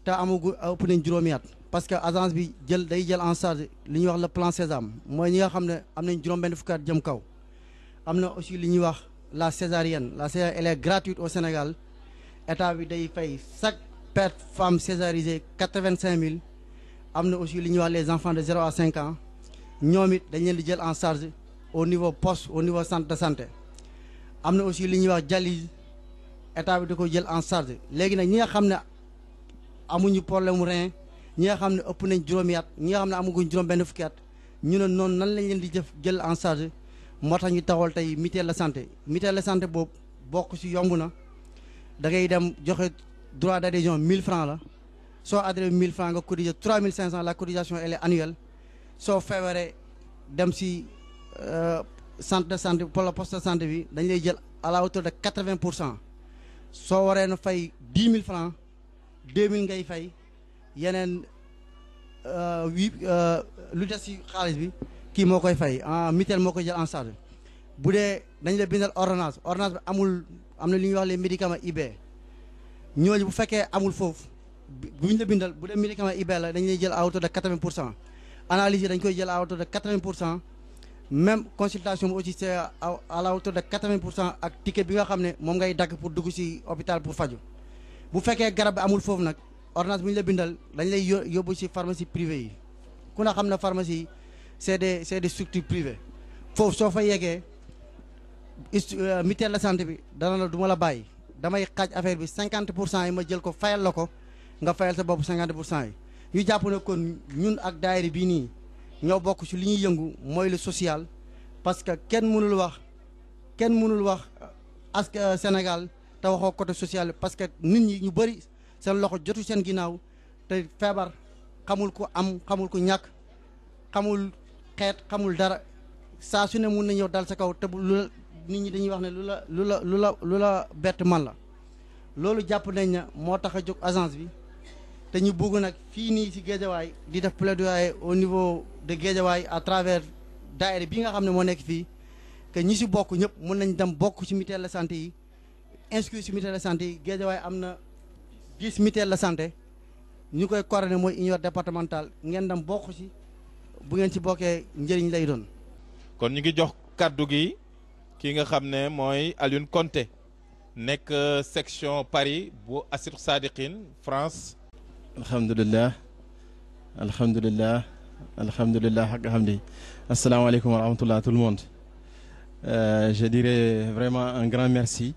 Speaker 8: te amagu ëpp nañ juróomi at parce que agence bi day jël en charge li ñuy wax le plan Sésame mooy ñi nga xam ne am nañ juróom benn fukki at jëm kaw am na aussi li ñuy wax la césarienne elle est gratuite au Sénégal état bi day fay chaque femme césarisée 85 000 am na aussi li ñuy wax les enfants de 0 à 5 ans ñoom it dañ leen di jël en charge au niveau poste au niveau centre de santé am na aussi li ñuy wax dialyse état bi da ko jël en charge léegi nag ñi nga xam ne amuñu problème mu rein ñi nga xam ne ëpp nañ juróomi at ñi nga xam ne amaguñ juróom benn fukki at ñu ne noonu nan lañ leen di jël en charge moo tax ñu taxawal tey mutuelle de santé mutuelle de santé boobu bokk ci yomb na da ngay dem joxe droit d'adhésion 1000 francs la soo adhéré 1000 francs nga cotiser 3500 la cotisation elle est annuelle soo feebaree dem ci centre de santé pour le poste de santé bi dañ lay jël à la hauteur de 80% soo waree na fay 10 000 francs 2000 ngay fay yeneen lu des ci xaalis bi kii moo koy fay mutuelle moo koy jël en charge bu dee dañ la bindal ordonnance bi am na li ñuy wax les médicaments IB ñooñu bu fekkee amul foofu bu ñu la bindal bu dee médicament IB la dañ lay jël à hauteur de 80% analyse yi dañ koy jël à hauteur de 80% même consultation bi aussi c'est à la hauteur de 80% ak ticket bi nga xam ne moom ngay dagg pour dugg ci hôpital pour faju bu fekkee garab bi amul foofu nag ordonnance bu ñu la bindal dañ lay yóbbu ci pharmacie privée yi ku na xam ne pharmacie yi c'est des structures privées foofu soo fa yeggee mutuelle de santé bi dana la du ma la bàyyi damay xaaj affaire bi 50% yi ma jël ko fayal la ko nga fayal sa bopp 50% yi ñu jàpp ne kon ñun ak daayira bii nii ñoo bokk ci li ñuy yëngu mooy le social parce que kenn mënul wax ak Sénégal te waxoo côté social parce que nit ñi ñu bëri seen loxo jotu seen ginnaaw te feebar xamul ku am xamul ku ñàkk xamul xeet xamul dara saa su ne mun na ñëw dal sa kaw te lu la nit ñi dañuy wax ne lu la bett man la loolu jàpp nañ ne moo tax a jóg agence bi te ñu bëgg nag fii nii ci Guédiawaye di def plaidoyer au niveau de Guédiawaye à travers daayira bi nga xam ne moo nekk fii que ñi ci bokk ñëpp mën nañ dem bokk ci mutuelle de santé yi inscrit ci mutuelle de santé yi Guédiawaye am na 10 mutuelle de santé ñu koy coordonné mooy union départementale ngeen dem bokk ci bu ngeen ci bokkee njëriñ lay doon.
Speaker 4: kon ñu ngi jox kàddu gi ki nga xam ne mooy Alioune Konté nekk section Paris bu Assirou Sadiqine France.
Speaker 9: alhamdulilah haq hamdi asalaamaaleykum wa rahmatullah tout le monde je dirais vraiment un grand merci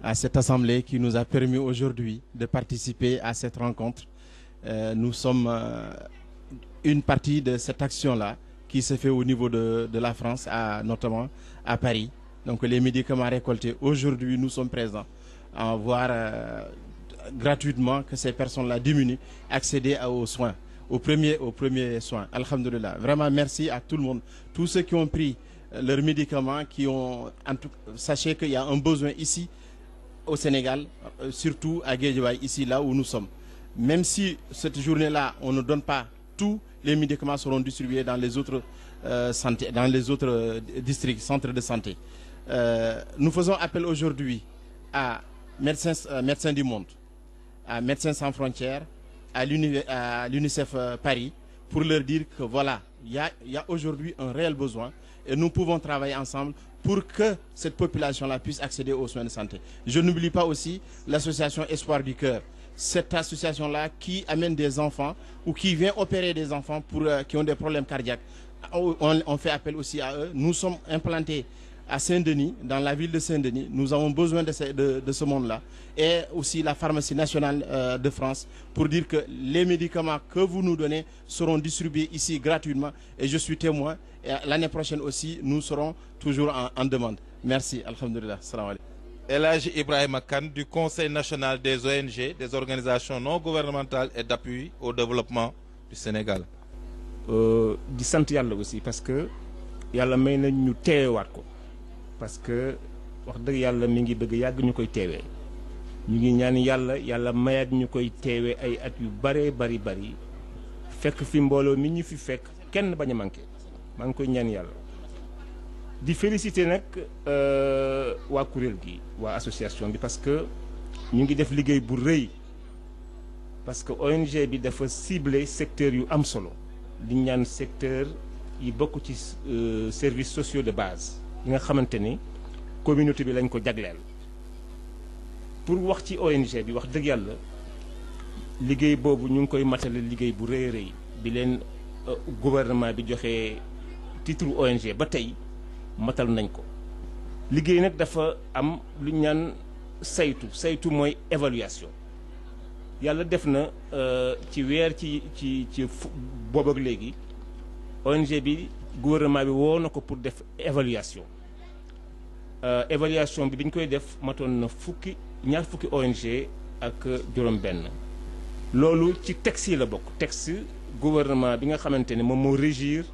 Speaker 9: à cette assemblée qui nous a permis aujourd'hui de participer à cette rencontre. Nous sommes une partie de cette action-là qui se fait au niveau de la France, notamment à Paris. Donc les médicaments récoltés, aujourd'hui nous sommes présents à voir gratuitement que ces personnes-là diminuent, accéder aux soins, aux premiers soins. Alhamdulillah. Vraiment merci à tout le monde. Tous ceux qui ont pris leurs médicaments, sachez qu'il y a un besoin ici au Sénégal, surtout à Guédiawaye, ici là où nous sommes. Même si cette journée-là, on ne donne pas tous les médicaments seront distribués dans les autres dans les autres districts, centres de santé. Nous faisons appel aujourd'hui à Médecins du Monde, à Médecins sans frontières, à l'UNICEF Paris, pour leur dire que voilà, il y a aujourd'hui un réel besoin et nous pouvons travailler ensemble pour que cette population-là puisse accéder aux soins de santé. Je n'oublie pas aussi l'association Espoir du Cœur. Cette association-là qui amène des enfants ou qui vient opérer des enfants qui ont des problèmes cardiaques. On fait appel aussi à eux. Nous sommes implantés à Saint-Denis, dans la ville de Saint-Denis. Nous avons besoin de ce monde-là. Et aussi la pharmacie nationale de France pour dire que les médicaments que vous nous donnez seront distribués ici gratuitement. Et je suis témoin. Et l'année prochaine aussi, nous serons toujours en demande. Merci. Alhamdulillah. Salam alaikum.
Speaker 4: Elhadji Ibrahima Kane du Conseil national des ONG, des organisations non gouvernementales et d'appui au développement du Sénégal.
Speaker 10: di sant yàlla aussi parce que yàlla may na ñu teewaat ko parce que wax dëgg yàlla mi ngi bëgg yàgg ñu koy teewee ñu ngi ñaan yàlla mayaat ñu koy teewee ay at yu bari fekk fi mbooloo mi ñu fi fekk kenn bañ a manqué maa ngi koy ñaan yàlla di féliciter nag waa kuréel gi waa association bi parce que ñu ngi def liggéey bu rëy parce que ONG bi dafa ciblé secteur yu am solo di ñaan secteur yi bokk ci services sociaux de base yi nga xamante ni communauté bi lañ ko jagleel pour wax ci ONG bi wax dëgg yàlla liggéey boobu ñu ngi koy matale liggéey bu rëy rëy bi leen gouvernement bi joxe titre ONG ba tey matal nañ ko liggéey nag dafa am lu ñu naan saytu mooy évaluation yàlla def na ci weer ci boobu ak léegi ONG bi gouvernement bi woo na ko pour def évaluation évaluation bi ñu koy def matoon na ñaar fukki ONG ak juróom-benn loolu ci texte yi la bokk texte gouvernement bi nga xamante ne moom moo régir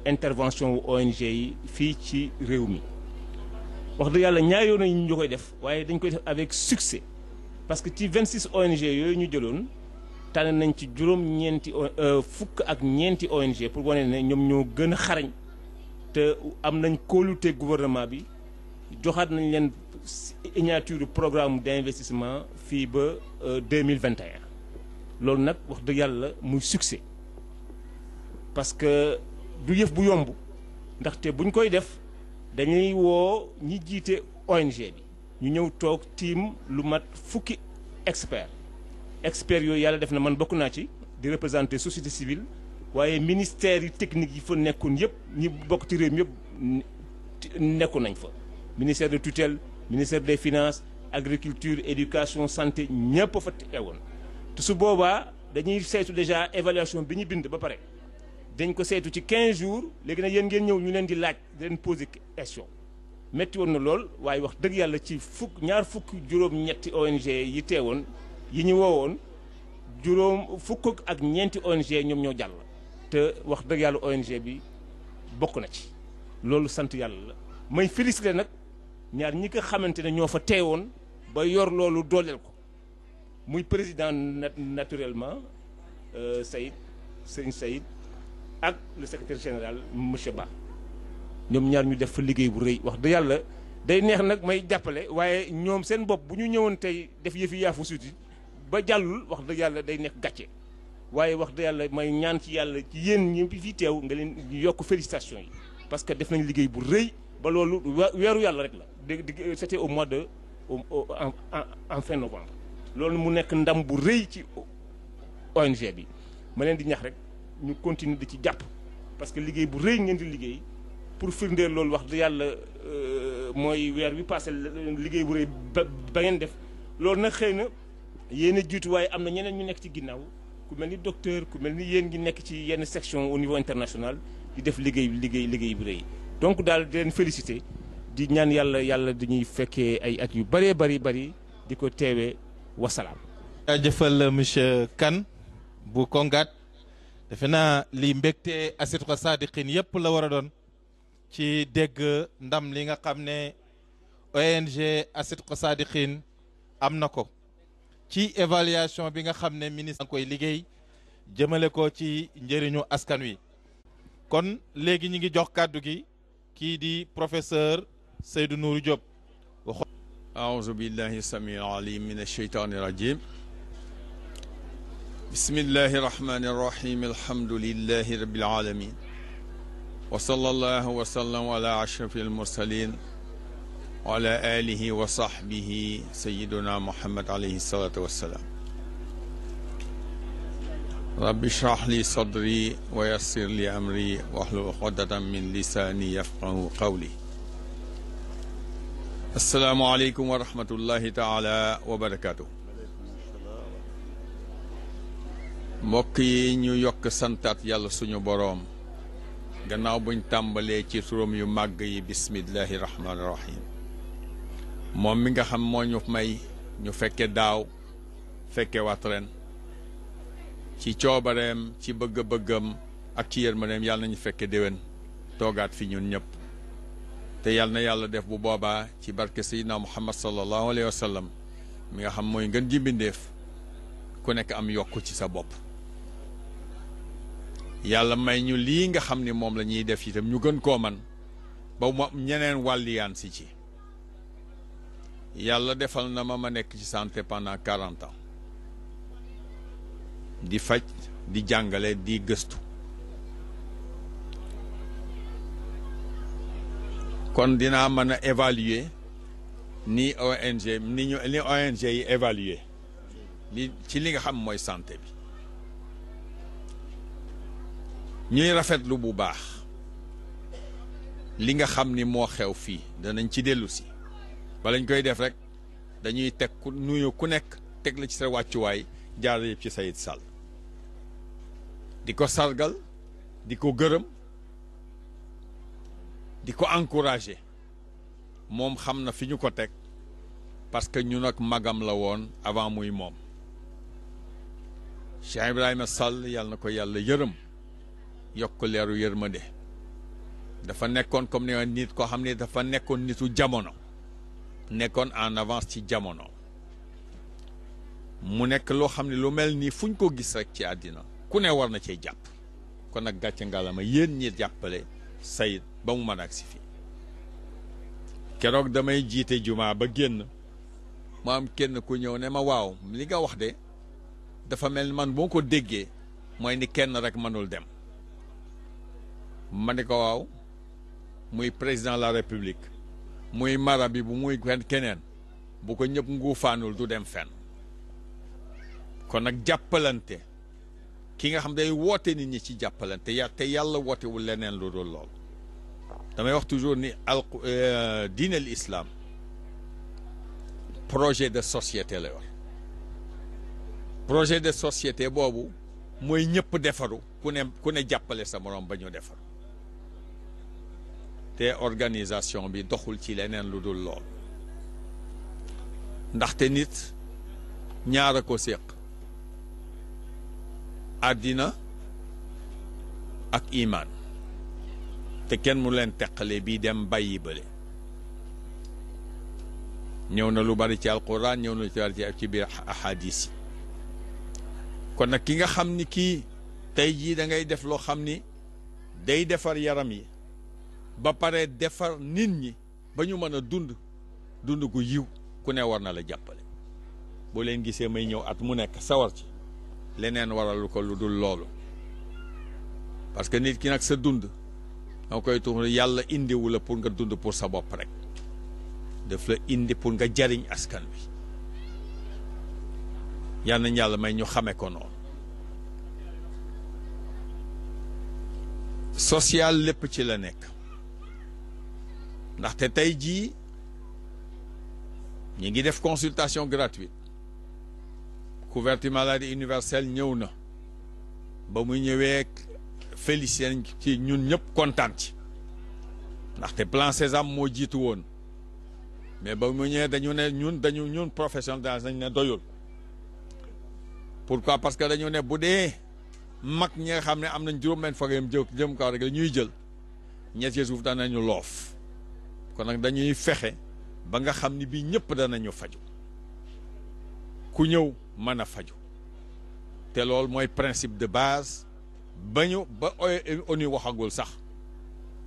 Speaker 10: intervention wu ONG yi fii ci réew mi wax dëgg yàlla ñaar yoon ñu koy def waaye dañ koy def avec succès parce que ci 26 ONG yooyu ñu jëloon tànn nañ ci juróom-ñeenti fukk ak ñeenti ONG pour wane ne ñoom ñoo gën a xarañ te am nañ kóolute gouvernement bi joxaat nañ leen signature programme d'investissement fii ba 2021 loolu nag wax dëgg yàlla muy succès parce que du yëf bu yomb ndaxte buñ koy def dañuy woo ñi jiite ONG bi ñu ñëw toog tiim lu mat fukki experts yooyu yàlla def na man bokk naa ci di représenter société civile waaye ministères yi techniques yi fa nekkoon yëpp ñi bokk ci réew mi yëpp nekkoon nañ fa ministère de tutelle ministère des finances agriculture éducation santé ñëpp fa teewoon te su boobaa dañuy saytu déjà évaluation bi ñu bind ba pare dañ ko saytu ci 15 jours léegi nag yéen ngeen ñëw ñu leen di laaj di leen poser question métti woon na lool waaye wax dëgg yàlla ci ñaar fukk juróom-ñetti ONG yi teewoon yi ñu woowoon fukk ak ñeenti ONG ñoom ñoo jàll te wax dëgg yàlla ONG bi bokk na ci loolu sant yàlla la may félicité nag ñaar ñi nga xamante ne ñoo fa teewoon ba yor loolu dooleel ko muy président naturellement Serigne Saïd ak le secrétaire général monsieur Ba ñoom ñaar ñu def fa liggéey bu rëy wax dëgg yàlla day neex nag may jàppale waaye ñoom seen bopp bu ñu ñëwoon tey def yëfi yaafu suuti ba jàllul wax dëgg yàlla day nekk gàcce waaye wax dëgg yàlla may ñaan ci yàlla ci yéen ñi fi teew nga leen yokk félicitations yi parce que def nañ liggéey bu rëy ba loolu weeru yàlla rek la c'était au mois de en fin novembre loolu mu nekk ndam bu rëy ci ONG bi ma leen di ñax rek ñu continuer di ci jàpp parce que liggéey bu rëy ngeen di liggéey pour firndeel loolu wax dëgg yàlla mooy weer bi passé liggéey bu rëy ba ngeen def loolu nag xëy na yéen a jiitu waaye am na ñeneen ñu nekk ci ginnaaw ku mel ni docteur ku mel ni yéen ngi nekk ci yenn section au niveau international di def liggéey bu rëy donc daal di leen féliciter di ñaan yàlla dañuy fekkee ay at yu bëree bëri di ko teewee wasalaam.
Speaker 4: jaajëfal monsieur Kane bu Kongat defe naa li mbégte Asitwa Sadiqine yëpp la war a doon ci dégg ndam li nga xam ne ONG Asitwa Sadiqine am na ko ci évaluation bi nga xam ne ministre nga koy liggéey jëmale ko ci njëriñu askan wi kon léegi ñi ngi jox kàddu gi kii di professeur Seydou Nourou Diop.
Speaker 11: aouzu billahi samil alim min asheytaani rajim bismillahi rahmani rahim alhamdulillahi rabbil alamin wa sallallahu wa sallam ala ashrafi almursalin wa ala alihi wa sahbihi sayyiduna muhammad alayhi salatu wassalam rabbi shrah li sadri wa yassir li amri wahlul uqdatan min lisani yafqahu qawli assalaamu aleykum wa rahmatullahi taala wa barakaatu mbokk yi ñu yokk santaat yàlla suñu boroom gannaaw buñ tàmbalee ci turam yu màgg yi bismillahi rahmaani rahim moom mi nga xam moo ñu may ñu fekke daaw fekke waat ren ci coobareem ci bëgg-bëggam ak ci yërmandeem yàlla nañu fekke déwén toogaat fi ñun ñëpp te yàlla na yàlla def bu boobaa ci barke Seydina Muhammad sallallahu alayhi wa sallam mi nga xam mooy ngën ji mbindéef ku nekk am yokku ci sa bopp yàlla may ñu lii nga xam ni moom la ñuy def itam ñu gën koo man ba mu ñeneen wàlliyaan si ci yàlla defal na ma nekk ci santé pendant 40 ans di faj di jàngale di gëstu kon dinaa mën a évaluer ni ONG yi évaluer ci li nga xam mooy santé bi ñuy rafetlu bu baax li nga xam ni moo xew fii danañ ci dellu si bala ñu koy def rek dañuy teg ku nuyu ku nekk teg la ci sa wàccuwaay jaar yëpp ci Sayid Sall di ko sargal di ko gërëm di ko encourager moom xam na fi ñu ko teg parce que ñun ak magam la woon avant muy moom Cheikh Ibrahima Sall yàlla na ko yàlla yërëm yokk leeru yërmande dafa nekkoon comme ne nit koo xam ne dafa nekkoon nitu jamono nekkoon en avance ci jamono mu nekk loo xam ne lu mel nii fu ñu ko gis rek ci àddina ku ne war na cee jàpp kon nag gàcce ngalama yéen ñi jàppale Sayid ba mu mën a agsi fii keroog damay jiite jumaa ba génn mu am kenn ku ñëw ne ma waaw li nga wax de dafa mel ni man boo ko déggee mooy ni kenn rek mënul dem ma ne ko waaw muy président de la république muy mara bi bu muy keneen bu ko ñëpp nguufaanul du dem fenn kon nag jàppalante ki nga xam day woote nit ñi ci jàppalante te yàlla wootewul leneen lu dul lool damay wax toujours ni diine l'islam projet de société la yor projet de société boobu mooy ñëpp defaru ku ne jàppale sa morom ba ñu defaru te organisation bi doxul ci leneen lu dul lool ndaxte nit ñaar a ko séq àddina ak imaan te kenn mu leen teqale bii dem bàyyi bële ñëw na lu bari ci alquran ñëw na lu bari ci biir ahadis yi kon nag ki nga xam ni kii tey jii da ngay def loo xam ni day defar yaram yi ba pare defar nit ñi ba ñu mën a dund gu yiw ku ne war na la jàppale boo leen gisee may ñëw at mu nekk sawar ci leneen waralu ko lu dul loolu parce que nit ki nag sa dund danga koy tuur yàlla indiwu la pour nga dund pour sa bopp rek daf la indi pour nga jariñ askan wi yal nañ yàlla may ñu xame ko noonu social lépp ci la nekk ndaxte tey jii ñi ngi def consultation gratuite couverture maladie universelle ñëw na ba mu ñëwee félicité ci ñun ñëpp kontaan ci ndaxte plan Sésame moo jiitu woon mais ba mu ñëwee dañu ne ñun professionnel dañ ne doyul pourquoi parce que dañu ne bu dee mag ñi nga xam ne am nañ juróom-benn fagam jëm kaw rek la ñuy jël ñett ci suuf danañu loof kon nag dañuy fexe ba nga xam ni bii ñëpp danañu faju ku ñëw mën a faju te loolu mooy principe de base ba ONU waxagul sax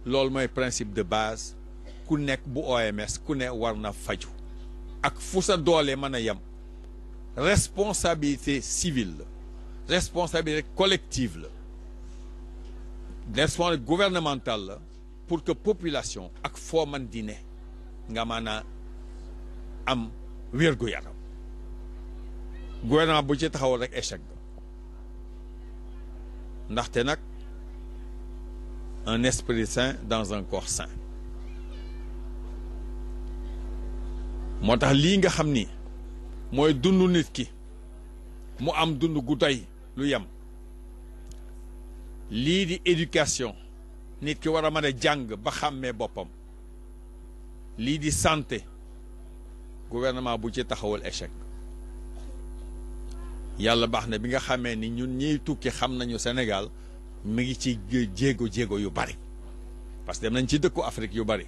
Speaker 11: loolu mooy principe de base ku nekk bu OMS ku ne war na faju ak fu sa doole mën a yem responsabilité civile la responsabilité collective la responsabilité gouvernementale la pour que population ak foo man di ne nga mën a am wér-gu-yaram gouvernement bu ci taxawal rek échec ba ndaxte nag un esprit sain dans un corps sain moo tax lii nga xam ni mooy dund nit ki mu am dund gu doy lu yem lii di éducation nit ki war a mën a jàng ba xàmmee boppam lii di santé gouvernement bu ci taxawal échec yàlla baax na bi nga xamee ni ñun ñiy tukki xam nañu Sénégal mi ngi ci jéego yu bari parce que dem nañ ci dëkku Afrique yu bari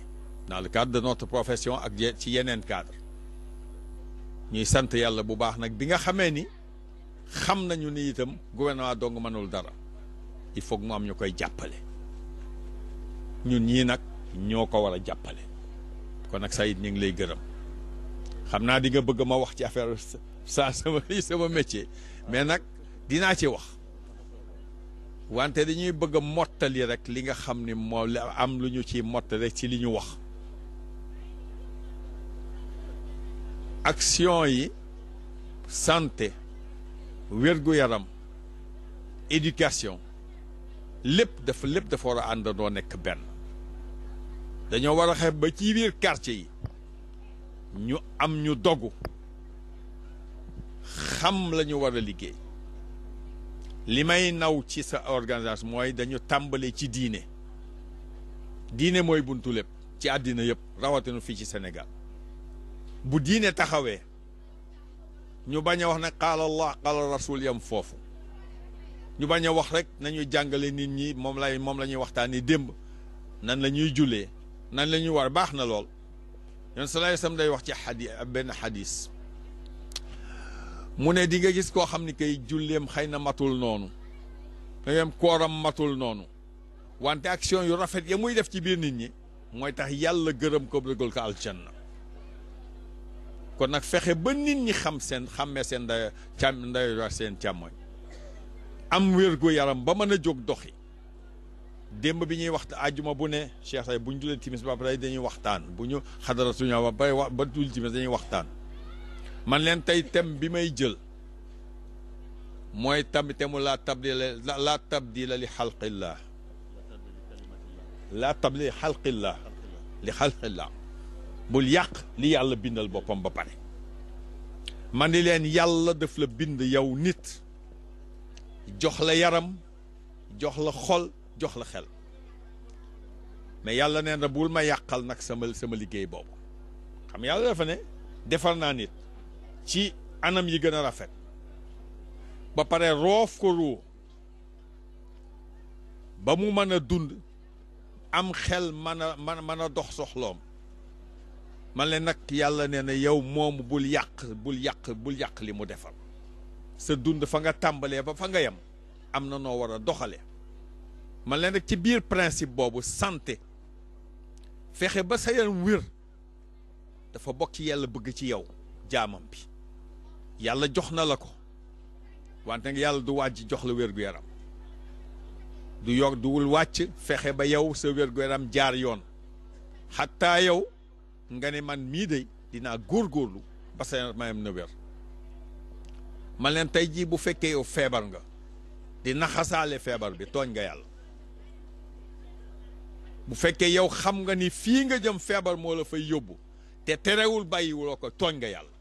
Speaker 11: dans le cadre de notre profession ak ci yeneen cadre ñuy sant yàlla bu baax nag bi nga xamee ni xam nañu ni itam gouvernement dong mënul dara il faut que mu am ñu koy jàppale ñun ñii nag ñoo ko war a jàppale kon nag Sayid ñu ngi lay gërëm xam naa di nga bëgg ma wax ci affaire sama métier mais nag dinaa ci wax wante dañuy bëgg a mottali rek li nga xam ni moo am lu ñu ci mottali rek ci li ñu wax action yi santé wér-gu-yaram éducation lépp dafa war a àndandoo nekk benn dañoo war a xeeb ba ci biir quartier yi ñu am ñu dogu xam la ñu war a liggéey. li may naw ci sa organisation mooy dañu tàmbale ci diine mooy buntu lépp ci àddina yëpp rawatina fii ci Sénégal bu diine taxawee ñu bañ a wax ne qaala Allah qaala rasul yam foofu ñu bañ a wax rek nañu jàngale nit ñi moom la ñuy waxtaanee démb nan la ñuy jullee nan la ñuy war baax na lool yoon sallallahu alayhi wasallam day wax ci benn xadis mu ne di nga gis koo xam ni kay julleem xëy na matul noonu dangam kooram matul noonu wante action yu rafet ya muy def ci biir nit ñi mooy tax yàlla gërëm ko bëggal ko aljanna kon nag fexe ba nit ñi xàmmee seen nday seen càmmoñ am wérgu yaram ba mën a jóg doxi démb bi ñuy waxtaan àjjuma bu ne Cheikh say bu ñu julee timis ba pare dañuy waxtaan bu ñu xadara suñu ba pare ba jul timis dañuy waxtaan man leen tey thème bi may jël mooy thème laa tabdila li xalqillah laa tabdila li xalqillah bul yàq li yàlla bindal boppam ba pare man di leen yàlla daf la bind yow nit jox la yaram jox la xol jox la xel mais yàlla nee na bul ma yàqal nag sama liggéey boobu xam yàlla dafa ne defar naa nit ci anam yi gën a rafet ba pare roof ko ruu ba mu mën a dund am xel mën a dox soxloom man leen nag yàlla nee na yow moomu bul yàq li mu defar sa dund fa nga tàmbalee ba fa nga yem am na noo war a doxale man leen nag ci biir principe boobu santé fexe ba sa yaram wér dafa bokk ci yàlla bëgg ci yow jaamam bi yàlla jox na la ko wante nga yàlla du wàcc jox la wér-gu-yaram duwul wàcc fexe ba yow sa wér-gu-yaram jaar yoon xattaa yow nga ne man mii de dinaa góorgóorlu ba sa yaram mayam na wér man leen tey jii bu fekkee yow feebar nga di naxasaale feebar bi tooñ nga yàlla bu fekkee yow xam nga ni fii nga jëm feebar moo la fay yóbbu te terewul bàyyiwuloo ko tooñ nga yàlla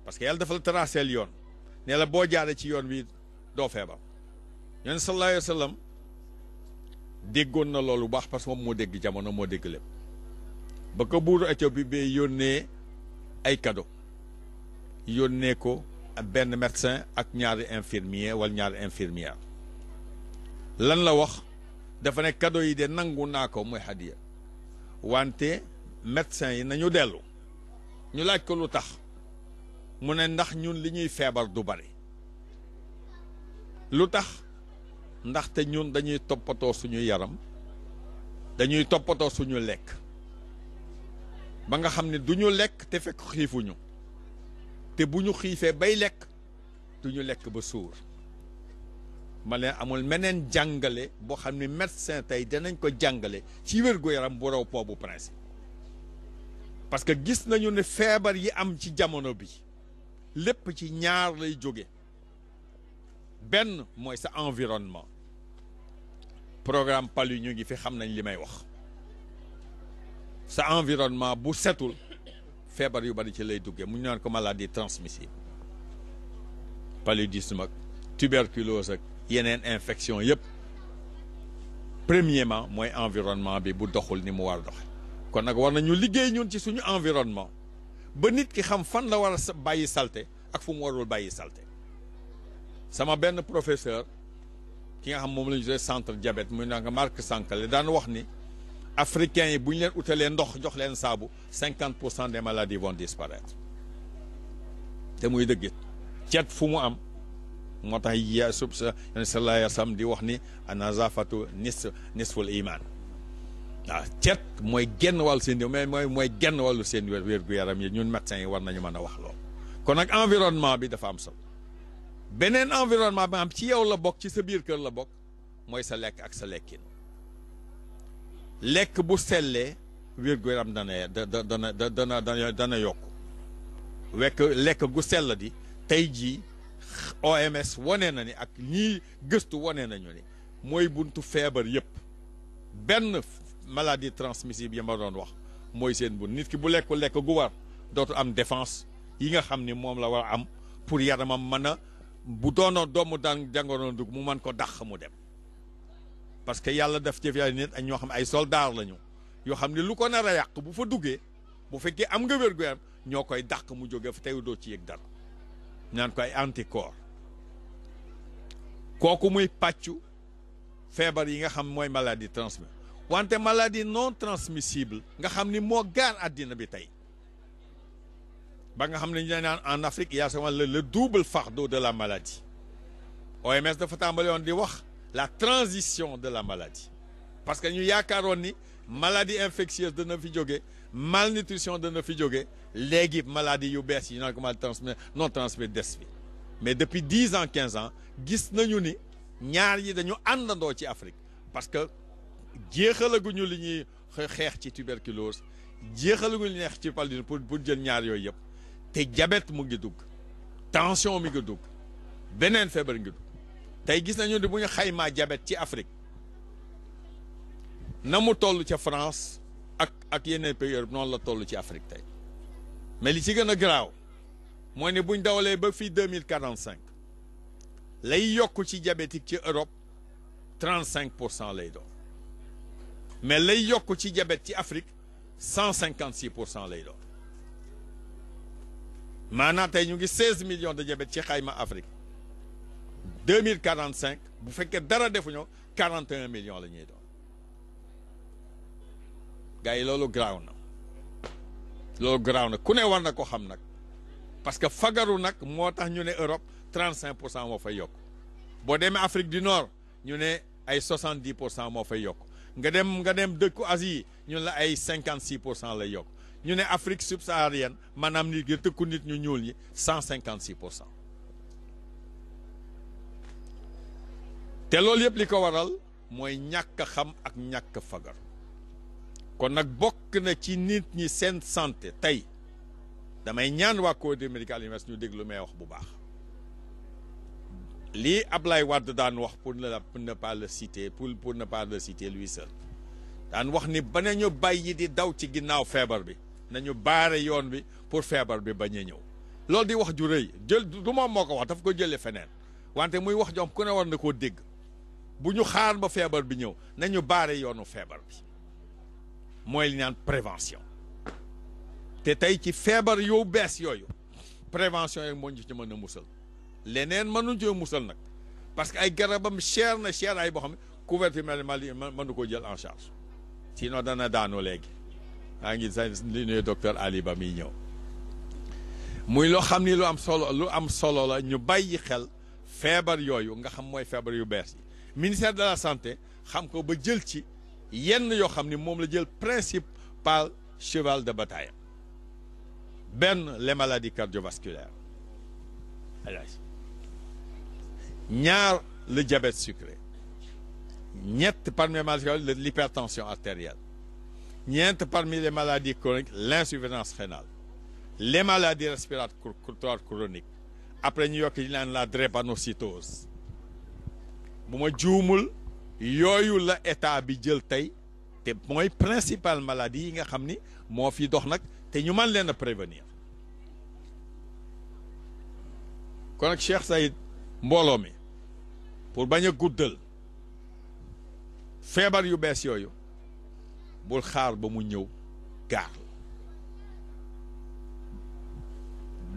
Speaker 11: parce que yàlla dafa la traceel yoon ne la boo jaaree ci yoon wi doo feebar yonent sallallahu alayhi wa sallam déggoon na loolu baax parce que moom moo dégg jamono moo dégg lépp ba ko buuru Éthiopie bi yónnee ay cadeau yónnee ko benn médecin ak ñaari infirmier wala ñaari infirmière lan la wax dafa ne cadeau yi de nangu naa ko mooy hadiya wante médecin yi nañu dellu ñu laaj ko lu tax mu ne ndax ñun li ñuy feebar du bari lu tax ndaxte ñun dañuy toppatoo suñu yaram dañuy toppatoo suñu lekk ba nga xam ne du ñu lekk te fekk xiifuñu te bu ñu xiifee bay lekk du ñu lekk ba suur ma leen amul meneen jàngale boo xam ne médecin tey danañ ko jàngale ci wér-gu-yaram bu raw boobu principe parce que gis nañu ne feebar yi am ci jamono bi lépp ci ñaar lay jóge benn mooy sa environnement programme PALU ñu ngi fi xam nañ li may wax sa environnement bu setul feebar yu bari ci lay duggee mu ñu naan ko maladie transmissible paludisme ak tuberculose ak yeneen infection yëpp premièrement mooy environnement bi bu doxul ni mu war a doxe kon nag war nañu liggéey ñun ci suñu environnement ba nit ki xam fan la war a bàyyi salte ak fu mu warul bàyyi salte sama benn professeur ki nga xam moom la ñu tuddee centre diabète muy naan Marc Sankale daan wax ni africains yi bu ñu leen utalee ndox jox leen saabu 50% des maladies vont disparaître te muy dëggit cet fu mu am moo tax ya sub sa sallallahu alayhi wa sallam di wax ni anazafatu nisful iman waaw cet mooy genn wàllu seen mais mooy genn wàllu seen wér gu yaram yi ñun médecins yi war nañu mën a wax loolu kon nag environnement bi dafa am solo beneen environnement bi am ci yow la bokk ci sa biir kër la bokk mooy sa lekk ak sa lekkin lekk bu sellee wér gu yaram dana yokk lekk gu sell di tey jii OMS wane na ni ak ñii gëstu wane nañu ni mooy buntu feebar yëpp benn maladie transmissible yi ma doon wax mooy seen bu nit ki bu lekkul lekk gu war dootu am défense yi nga xam ni moom la war a am pour yaramam mën a bu doonoon doomu daan jàngoro dugg mu mën ko dàq mu dem parce que yàlla def ci fi nit ak ñoo xam ay soldats lañu yoo xam ne lu ko nar a yàq bu fa duggee bu fekkee am nga wér-gu-yaram ñoo koy dàq mu jóge fa tey doo ci yëg dara ñaan ko ay anticorps kooku muy pàccu feebar yi nga xam mooy maladie transmissible wante maladie non transmissible nga xam ni moo gaar àddina bi tey ba nga xam ne ñu naan en Afrique il y a souvent le double fardeau de la maladie OMS dafa tàmbali woon di wax la transition de la maladie parce que ñu yaakaaroon ni maladie infectieuse dana fi jóge malnutrition dana fi jóge léegi maladie yu bees yi naan ko maladie non transmissible des fi mais depuis 10 ans 15 ans gis nañu ni ñaar yi dañu àndandoo ci Afrique parce que jeexalaguñu li ñuy xeex ci tuberculose jeexalaguñu li ñuy xeex ci paludisme pour jël ñaar yooyu yëpp te diabète mu ngi dugg tension mi ngi dugg beneen feebar ngi dugg tey gis nañu ne bu ñu xaymaa diabète ci Afrique na mu toll ca France ak yeneen pays Europe noonu la toll ci Afrique tey mais li ci gën a garaaw mooy ne buñ dawalee ba fii 2045 lay yokk ci diabétique ci Europe 35% lay doon mais lay yokk ci diabète ci Afrique 156% lay doon maanaam tey ñu ngi 16 millions de diabète ci xayma Afrique 2045 bu fekkee dara defuñu 41 millions la ñuy doon gars yi loolu garaaw na ku ne war na ko xam nag parce que fagaru nag moo tax ñu ne Europe 35% moo fay yokk boo demee Afrique du Nord ñu ne ay 70% moo fay yokk nga dem dëkku Asie ñu la ay 56% lay yokk ñu ne Afrique subsaharienne maanaam nit gi tëkku nit ñu ñuul ñi 156%. te loolu yëpp li ko waral mooy ñàkk xam ak ñàkk fagar kon nag bokk na ci nit ñi seen santé tey damay ñaan waa Code médical universel ñu déglu may wax bu baax lii Ablaye Wade daan wax pour ne pas le citer pour ne pas le citer lui seul daan wax ni ba nañu bàyyi di daw ci ginnaaw feebar bi nañu baare yoon bi pour feebar bi bañ a ñëw loolu di wax ju rëy du moom moo ko wax daf ko jëlee feneen wante muy wax joom ku ne war na koo dégg bu ñu xaar ba feebar bi ñëw nañu baare yoonu feebar bi mooy li naan prévention te tey ci feebar yow bees yooyu prévention yi moo ñu ci mën a musal leneen mënuñ ci musal nag parce que ay garabam cher ay boo xam ne couverture maladie mënu ko jël en charge sinon dana daanu léegi maa ngi li nuyu docteur Ali Ba miy ñëw muy loo xam ni lu am solo la ñu bàyyi xel feebar yooyu nga xam mooy feebar yu bees yi ministère de la santé xam ko ba jël ci yenn yoo xam ni moom la jël principal cheval de bataille benn les maladies cardiovasculaires ñaar le diabète sucré ñett parmi les maladies l'hypertension artérielle ñeent parmi les maladies chroniques l'insuffisance rénale les maladies respiratoires chroniques après ñu yokk yi naan la drépanocytose bu ma juumul yooyu la état bi jël tey te mooy principale maladie yi nga xam ni moo fi dox nag te ñu mën leen a prévenir kon nag Cheikh Saïd mbooloo mi pour bañ a guddal feebar yu bees yooyu bul xaar ba mu ñëw gaar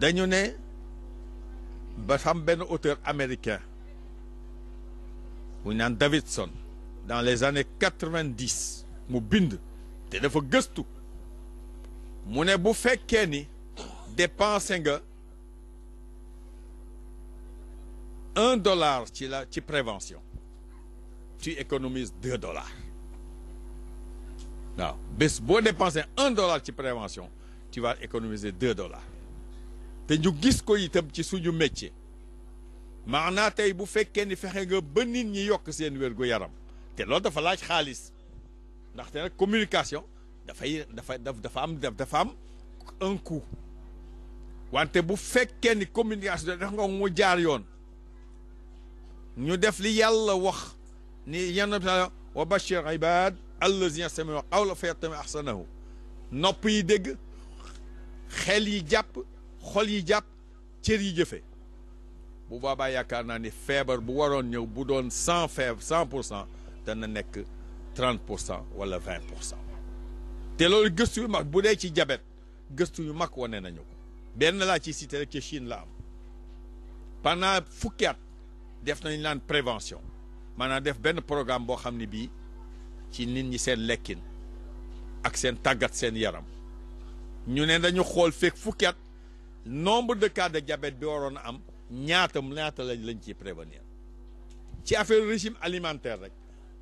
Speaker 11: dañu ne ba xam benn auteur américain bu ñu naan Davidson dans les années 90 mu bind te dafa gëstu mu ne bu fekkee ni dépensé nga $1 ci prévention tu économises $2 waaw bés boo dépensé $1 ci prévention tu vas économiser $2 te ñu gis ko itam ci suñu métier maanaa tey bu fekkee ni fexe nga ba nit ñi yokk seen wér-gu-yaram te loolu dafa laaj xaalis ndaxte nag communication dafa am un coût wante bu fekkee ni communication def nga mu jaar yoon ñu def li yàlla wax ni yenn wa bashir ibad allazina sami'u qawla fayattabi'una ahsanahu nopp yi dégg xel yi jàpp xol yi jàpp cër yi jëfe bu boobaa yaakaar naa ni feebar bu waroon ñëw bu doon 100% dana nekk 30% wala 20% te loolu gëstu yu mag bu dee ci diabète gëstu yu mag wane nañu ko benn laa ci cité rek ci Chine la am pendant fukki at def nañ laan prévention maanaam def benn programme boo xam ne bii ci nit ñi seen lekkin ak seen tàggat seen yaram ñu ne dañu xool fekk fukki at nombre de cas de diabète bi waroon a am ñaata lañ ciy prévenir ci affaire régime alimentaire rek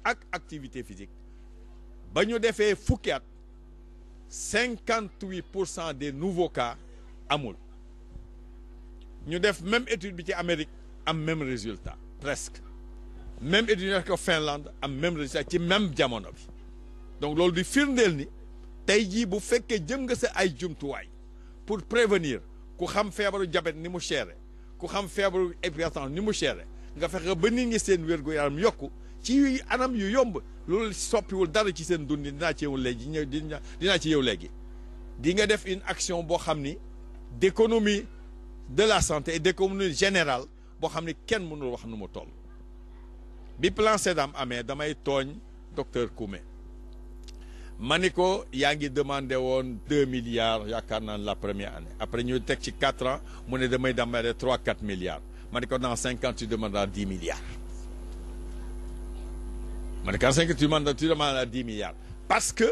Speaker 11: ak activité physique ba ñu defee fukki at 58% des nouveaux cas amul ñu def même étude bi ci Amérique am même résultat presque même étude ko Finlande am même résultat ci même jamono bi donc loolu di firndeel ni tey jii bu fekkee jëm nga sa ay jumtuwaay pour prévenir ku xam feebaru diabète ni mu chéré ku xam feebaru hypertension ni mu chéré nga fexe ba nit ñi seen wér-gu-yaram yokku ci anam yu yomb loolu soppiwul dara ci seen dund dinaa ci yow léegi dinaa ci yow léegi di nga def une action boo xam ni d'économie de la santé et d'économie générale boo xam ni kenn mënul wax nu mu toll bi plan SEDAM amee damay tooñ docteur Koumé ma ni ko yaa ngi demandé woon 2 milliards yaakaar naa la première année après ñu teg ci 4 ans mu ne damay demandé 3-4 milliards ma ni ko dans 5 ans tu demanderas 10 milliards ma ni ko dans 5 ans tu demanderas 10 milliards parce que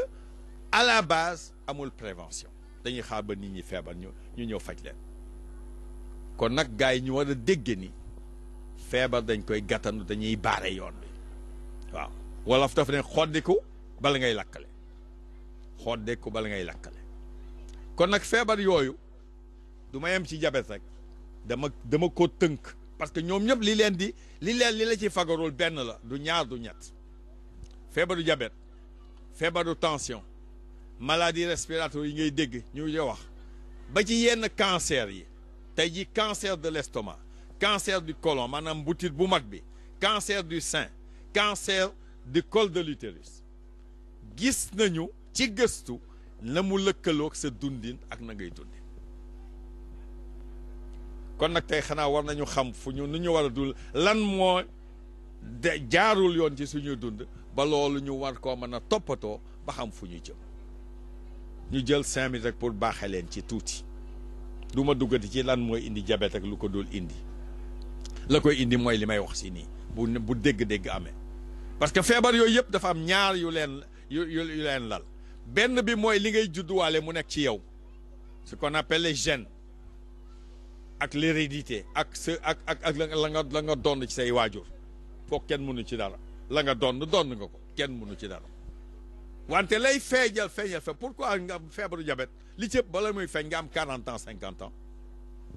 Speaker 11: à la base amul prévention dañuy xaar ba nit ñi feebar ñu ñëw faj leen kon nag gars yi ñu war a dégg ni feebar dañ koy gàttanu dañuy baare yoon bi waaw wolof dafa ne xoddiku bala ngay lakkale xoddiku bala ngay lakkale kon nag feebar yooyu du ma yem ci diabète rek dama ko tënk parce que ñoom ñëpp li la ci fagarool benn la du ñaar du ñett feebaru diabète feebaru tension maladie respiratoire yi ngay dégg ñu wax ba ci yenn cancer yi tey ji cancer de l'estomac cancer du côlon maanaam butit bu mag bi cancer du sein cancer du col de l'utérus gis nañu ci gëstu na mu lëkkaloog sa dundin ak na ngay dundin kon nag tey xanaa war nañu xam fu ñu nu ñu war a dul lan moo de jaarul yoon ci suñu dund ba loolu ñu war koo mën a toppatoo ba xam fu ñu jëm ñu jël 5 minutes rek pour baaxe leen ci tuuti du ma duggati ci lan mooy indi diabète ak lu ko dul indi la koy indi mooy li may wax si nii bu dégg-dégg amee parce que feebar yooyu yëpp dafa am ñaar yu leen lal benn bi mooy li ngay judduwaale mu nekk ci yow ce qu'on appelle les gènes ak l'hérédité ak la nga donn ci say waajur foog kenn mënu ci dara la nga donn nga ko kenn mënu ci dara wante lay feeñal pourquoi nga am feebaru diabète li ci ëpp bala muy feeñ nga am 40 ans 50 ans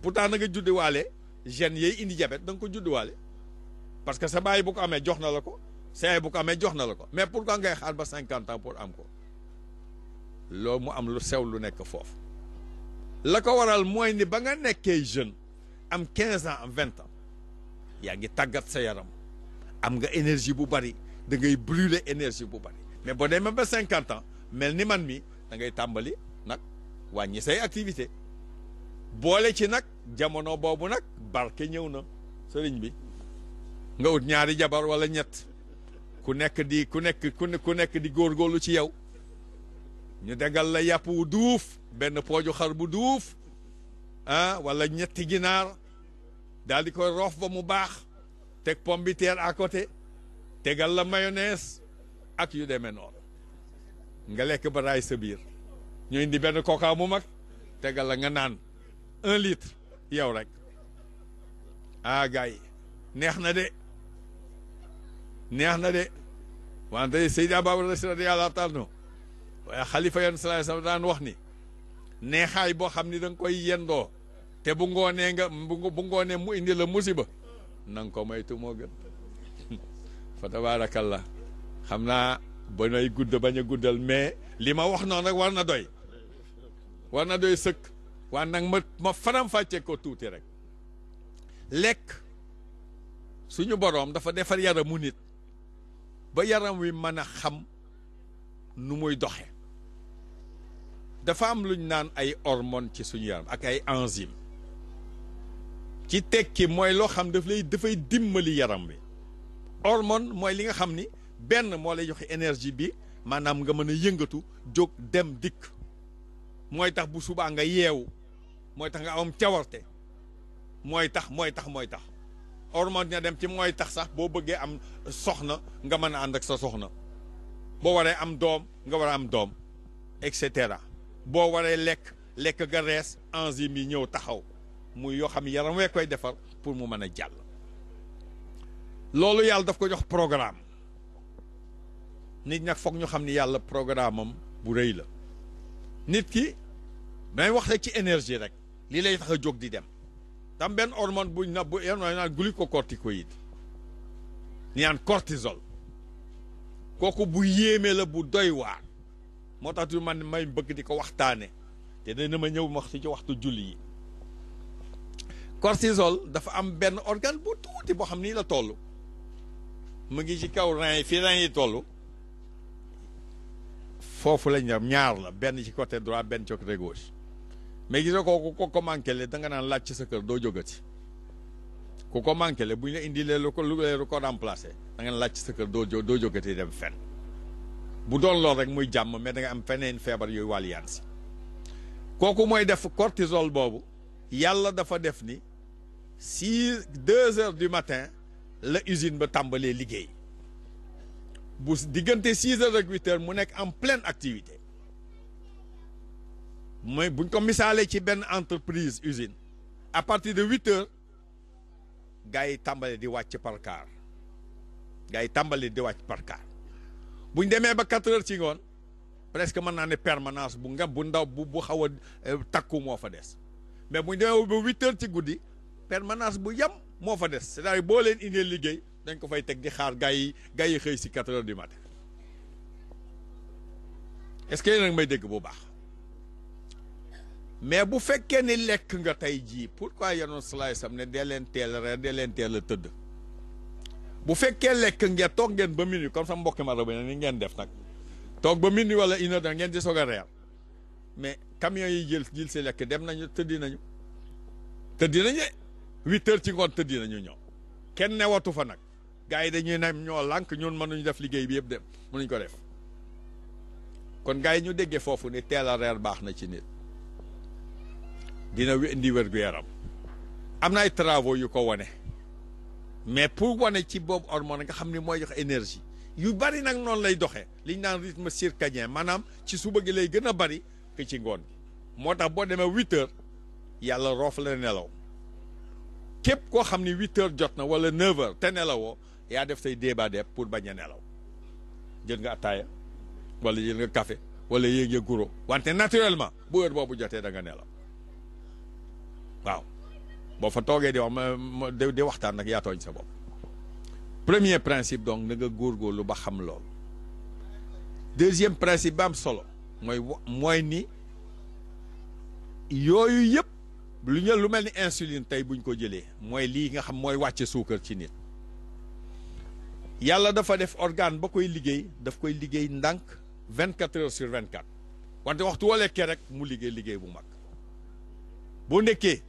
Speaker 11: pourtant na nga judduwaale gènes yooyu indi diabète da nga ko judduwaale parce que sa baay bu ko amee jox na la ko sa yaay bu ko amee jox na la ko mais pourquoi ngay xaar ba 50 ans pour am ko loolu mu am lu sew lu nekk foofu la ko waral mooy ni ba nga nekkee jeune am 15 ans am 20 ans yaa ngi tàggat sa yaram am nga énergie bu bari da ngay brûler énergie bu bari mais boo demee ba 50 ans mel ni man mi da ngay tàmbali nag wàññi say activité boole ci nag jamono boobu nag barke ñëw na sëriñ bi nga ut ñaari jabar wala ñett ku nekk di góorgóorlu ci yow ñu degal la yàpp wu duuf benn pooju xar bu duuf wala ñetti ginaar daal di koy roof ba mu baax teg pomme de terre à côté tegal la mayonnaise ak yu demee noonu nga lekk ba raay sa biir ñu indi benn coca mu mag tegal la nga naan 1 litre yow rek gars yi neex na de wante Seydi Ababacar Sy radiyallahu ta'ala anhu waaye xalifa yoon sallallahu alayhi wasallam daan wax ni neexaay boo xam ni da nga koy yendoo te bu ngoonee mu indi la musiba na nga ko moytu moo gën fa tabarakallah xam naa ba nay bañ a guddal mais li ma wax noonu rek war na doy sëkk waa nag ma faram-fàcce ko tuuti rek lekk suñu boroom dafa defar yaramu nit ba yaram wi mën a xam nu muy doxe dafa am luñ naan ay hormones ci suñu yaram ak ay enzymes ci tekki mooy loo xam dafay dimbali yaram bi hormone mooy li nga xam ni benn moo lay joxe énergie bi maanaam nga mën a yëngatu jóg dem dikk mooy tax bu subaa nga yeewu mooy tax nga am cawarte mooy tax hormone dina dem ci mooy tax sax boo bëggee am soxna nga mën a ànd ak sa soxna boo waree am doom nga war a am doom et cetera boo waree lekk nga rees enzyme yi ñëw taxaw muy yoo xam yaram wee koy defar pour mu mën a jàll loolu yàlla daf ko jox programme nit nag foog ñu xam ni yàlla programme am bu rëy la nit ki may wax rek ci énergie rek lii lay tax a jóg di dem tam benn hormone buñ na bu yan naan glucocorticoïde ni naan cortisol kooku bu yéeme la bu doy waar moo tax du man may bëgg di ko waxtaane te dana ma ñëw wax ci waxtu julli yi cortisol dafa am benn organe bu tuuti boo xam nii la toll mu ngi ci kaw rein yi fii rein yi toll foofu lañ ñam ñaar la benn ci côté droit benn ci côté gauche mais gis nga ko ko manqué le da nga naan laaj ci sa kër doo jógati ku ko manqué le bu ñu la indilee lu ko remplacé da nga laaj ci sa kër doo jógati dem fenn bu doon lool rek muy jàmm mais da nga am feneen feebar yooyu wàll yaan si kooku mooy def cortisol boobu yàlla dafa def ni 2 heures du matin la usine ba tàmbalee liggéey bu diggante 6 heures ak 8 heures mu nekk en pleine activité mooy buñ ko misaalee ci benn entreprise usine à partir de 8 heures gars yi tàmbalee di wàcc par car buñ demee ba 4 heures ci ngoon presque mën naa ne permanence bu ndaw bu xaw a takku moo fa des mais buñ demee ba 8 heures ci guddi permanence bu yam moo fa des c'est-à-dire boo leen indee liggéey dañ ko fay teg di xaar gars yi xëy si 4 heures du matin est-ce que yéen a ngi may dégg bu baax mais bu fekkee ni lekk nga tey jii pourquoi yenoon salaay sam ne dee leen teel a reer dee leen teel a tëdd bu fekkee lekk ngeen toog ngeen ba minuit comme sama mbokki mara ba ni ngeen def nag toog ba minuit wala une heure da ngeen di soog a reer mais camion yi jël si lekk dem nañu tëddi nañu 8 heures ci ngoon tëddi nañu ñëw kenn newatu fa nag gars yi dañuy ne ñoo lànk ñun mënuñu def liggéey bi yëpp dem mënuñ ko def kon gars yi ñu déggee foofu ni teel a reer baax na ci nit dina indi wér-gu-yaram am na ay travaux yu ko wane mais pour wane ci boobu hormone nga xam ni mooy jox énergie yu bari nag noonu lay doxee li ñu naan rythme circadien maanaam ci suba gi lay gën a bari que ci ngoon gi moo tax boo demee 8 heures yàlla roof la nelaw képp koo xam ni 8 heures jot na wala 9 heures te nelawoo yaa def say débat pour bañ a nelaw jël nga ataaya wala jël nga café wala yéeg ya guro wante naturellement bu heure boobu jotee da nga nelaw waaw boo fa toogee di wax di waxtaan nag yaa tooñ sa bopp premier principe donc na nga góorgóorlu ba xam lool deuxième principe ba am solo mooy ni yooyu yëpp lu mel ni insuline tey buñ ko jëlee mooy lii nga xam mooy wàcce suukar ci nit yàlla dafa def organe ba koy liggéey daf koy liggéey ndànk 24 heures sur 24 wante waxtu woo lekkee rek mu liggéey bu mag boo nekkee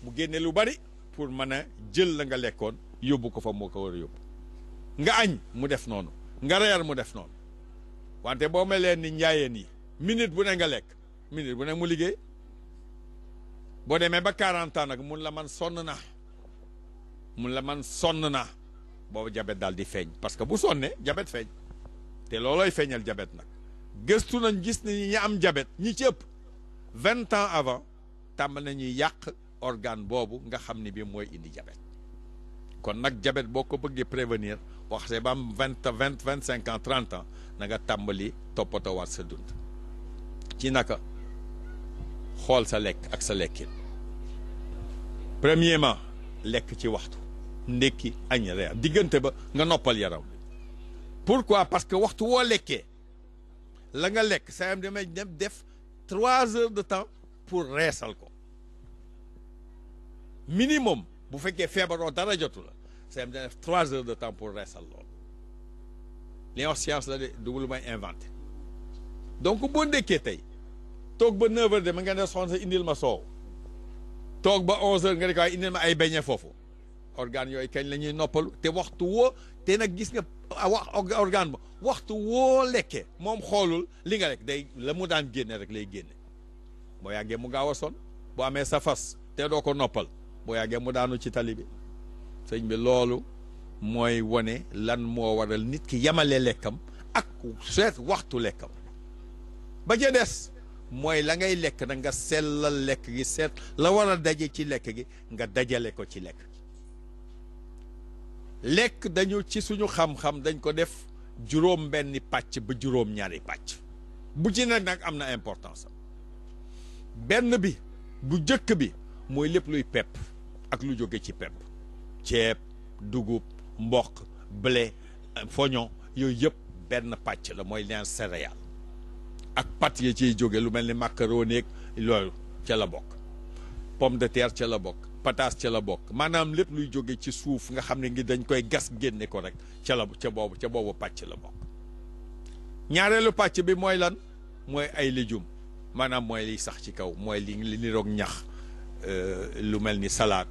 Speaker 11: mu génne lu bari pour mën a jël la nga lekkoon yóbbu ko fa moo ko war a yóbbu nga añ mu def noonu nga reer mu def noonu wante boo mel leen ni njaayeen yi minute bu ne nga lekk minute bu ne mu liggéey boo demee ba 40 ans nag mun la man sonn na boobu jabet daal di feeñ parce que bu sonnee jabet feeñ te loolooy feeñal jabet nag gëstu nañ gis ni ñi am jabet ñi ci ëpp 20 ans avant tàmbal nañuy yàq organe boobu nga xam ni bi mooy indi jabet kon nag jabet boo ko bëggee prévenir waxte ba am 25 ans 30 ans na nga tàmbali toppatoo waat sa dund ci naka xool sa lekk ak sa lekkin premièrement lekk ci waxtu ndekki añ reer diggante ba nga noppal yaram pourquoi parce que waxtu woo lekkee la nga lekk sa yam damay dem def 3 heures de temps pour reesal ko minimum bu fekkee feebaroo dara jotu la sa yam dana def 3 heures de temps pour reesal lool li wax science la de dugg lu may inventé donc boo ndekkee tey toog ba 9h de ma nga ne soxna sa indil ma soow toog ba 11h nga ne ko indil ma ay beñe foofu organe yooyu kañ la ñuy noppalu te waxtu woo te nag gis nga organe ba waxtu woo lekkee moom xoolul li nga lekk day la mu daan génne rek lay génne boo yàggee mu gaaw a son boo amee sa fas te doo ko noppal boo yàggee mu daanu ci tali bi sëñ bi loolu mooy wone lan moo waral nit ki yamale lekkam ak seet waxtu lekkam ba ca des mooy la ngay lekk na nga sellal lekk gi seet la war a daje ci lekk gi nga dajale ko ci lekk gi lekk dañu ci suñu xam-xam dañ ko def juróom benni pàcc ba juróom ñaari pàcc bu ci nag am na importance benn bi bu jëkk bi mooy lépp luy pepp ak lu jóge ci pepp ceeb dugub mboq blé foño yooyu yëpp benn pàcc la mooy leen céréale ak pat ya ciy jóge lu mel ni macaroni ak loolu ca la bokk pomme de terre ca la bokk pataas ca la bokk maanaam lépp luy jóge ci suuf nga xam ne ngi dañ koy gas génne ko rek ca boobu pàcc la bokk ñaareelu pàcc bi mooy lan mooy ay légumes maanaam mooy liy sax ci kaw mooy li niroog ñax lu mel ni salade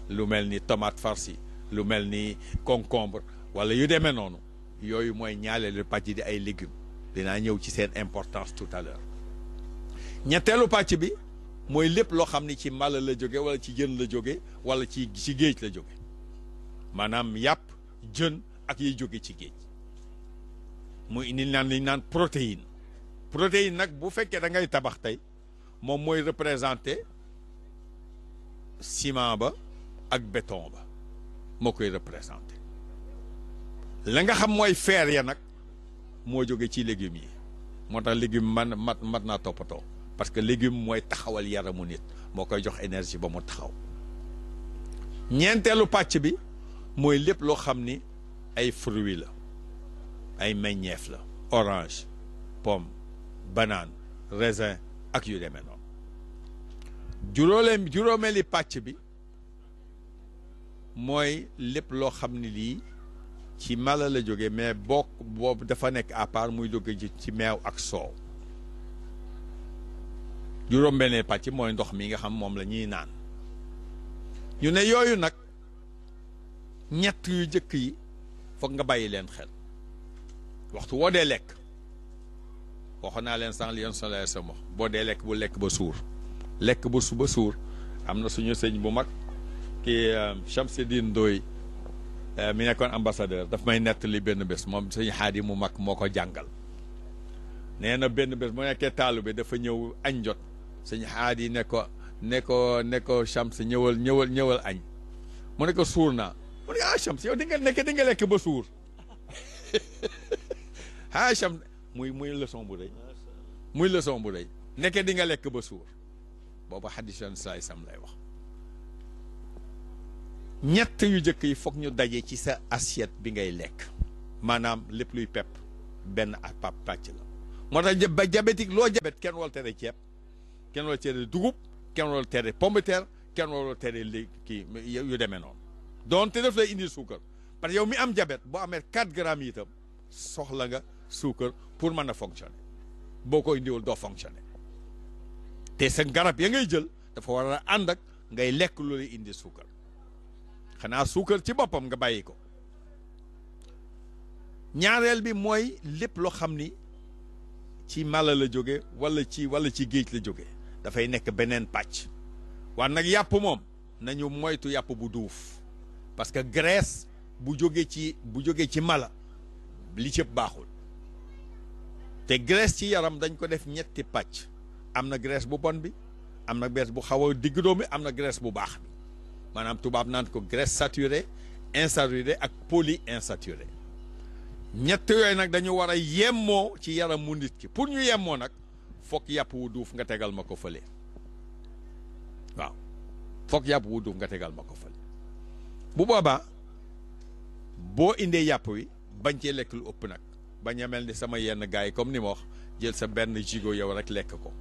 Speaker 11: lu mel ni tomate farci lu mel ni concombre wala yu demee noonu yooyu mooy ñaareelu pàcc di ay légumes dinaa ñëw ci seen importance tout à l'heure ñetteelu pàcc bi mooy lépp loo xam ni ci mala la jóge wala ci jën la jóge wala ci géej la jóge maanaam yàpp jën ak yiy jóge ci géej muy indi naan li ñu naan protéine nag bu fekkee da ngay tabax tey moom mooy représenté ciment ba ak béton ba moo koy représenté la nga xam mooy fer ya nag moo jóge ci légumes yi moo tax légume mat naa toppatoo parce que légume mooy taxawal yaramu nit moo koy jox énergie ba mu taxaw ñeenteelu pàcc bi mooy lépp loo xam ni ay fruits la ay meññeef la orange pomme banane raisin ak yu demee noonu juróomeeli pàcc bi mooy lépp loo xam ni lii ci mala la jóge mais boobu dafa nekk à part muy jóge ci meew ak soow juróom-benn pàcc mooy ndox mi nga xam moom la ñuy naan ñu ne yooyu nag ñett yu jëkk yi foog nga bàyyi leen xel waxtu woo dee lekk waxoon naa leen sànq li yoon solo sama boo dee lekk bu lekk ba suur lekk ba suur am na suñu sëñ bu mag kii Chamsidine Ndoye mi nekkoon ambassadeur daf may nettali benn bés moom sëñ Xaadi mu mag moo ko jàngal nee na benn bés mu nekkee taalu bi dafa ñëw añ jot sëñ Xaadi ne ko Chams ñëwal añ mu ne ko suur naa mu ne Chams yow di nga lekk ba suur Chams muy leçon bu rëy nekkee di nga lekk ba suur booba xadis yoon saay sam lay wax ñett yu jëkk yi foog ñu daje ci sa assiette bi ngay lekk maanaam lépp luy pepp benn pàcc la moo tax ba diabétique loo diabète kenn warul tere ceeb kenn warul tere dugub kenn warul tere pomme de terre kenn warul tere kii yu demee noonu donte daf lay indi suukar parce que yow mi am diabète boo amee 4 grammes itam soxla nga suukar pour mën a fonctionner boo ko indiwul doo fonctionner te sa garab ya ngay jël dafa war a ànd ak ngay lekk lu lay indi suukar xanaa suukar ci boppam nga bàyyi ko ñaareel bi mooy lépp loo xam ni ci mala la jóge wala ci géej la jóge dafay nekk beneen pàcc waaye nag yàpp moom nañu moytu yàpp bu duuf parce que graisse bu jóge ci mala li cëpp baaxul te graisse ci yaram dañ ko def ñetti pàcc am na graisse bu bon bi am na graisse bu xaw a digg doomi am na graisse bu baax bi maanaam tubaab naan ko graisse saturée insaturée ak polyinsaturée ñett yooyu nag dañu war a yemmoo ci yaram mu nit ki pour ñu yemmoo nag fokk yàpp wu duuf nga tegal ma ko fële waaw fokk yàpp wu duuf nga tegal ma ko fële bu boobaa boo indee yàpp wi bañ cee lekk lu ëpp nag bañ a mel ni sama yenn gars yi comme ni ma wax jël sa benn gigot yow rek lekk ko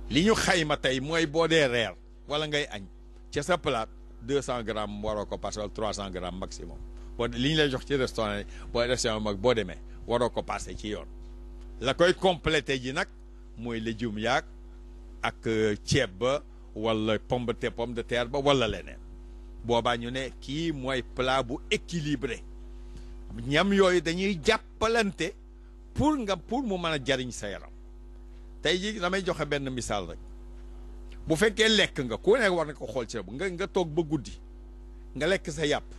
Speaker 11: li ñu xayma tey mooy boo dee reer wala ngay añ ca sa plate 200 grammes waroo ko passé wala 300 grammes maximum boo li ñu lay jox ci restaurant boo restaurant mag boo demee waroo ko passé ci yoon la koy complété ji nag mooy légumes yaag ak ceeb ba wala pomme de terre ba wala leneen boobaa ñu ne kii mooy plat bu équilibré ñam yooyu dañuy jàppalante pour mu mën a jariñ sa yaram tey ji damay joxe benn misaal rek bu fekkee lekk nga ku nekk war na ko xool ci nga toog ba guddi nga lekk sa yàpp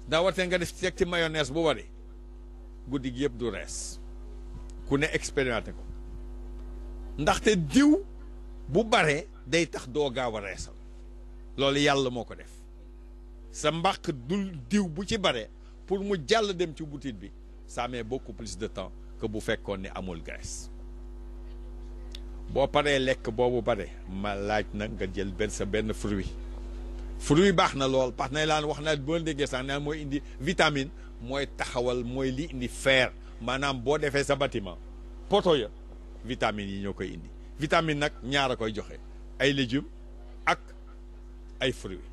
Speaker 11: daa watee nga def ci mayonnaise bu waree guddi gi yëpp du rees ku ne expérimenté ko ndaxte diw bu baree day tax doo gaaw a reesal loolu yàlla moo ko def sa mbàq dul diw bu ci baree pour mu jàll dem ci boutique bi ça met beaucoup plus de temps que bu fekkoon ne amul graisse boo paree lekk boobu bare ma laaj na nga jël benn fruit baax na lool parce que laan wax naa boo déggee sax naan mooy indi vitamine mooy taxawal mooy li indi fer maanaam boo defee sa bâtiment poto ya vitamines yi ñoo koy indi vitamine nag ñaar a koy joxe ay légumes ak ay fruits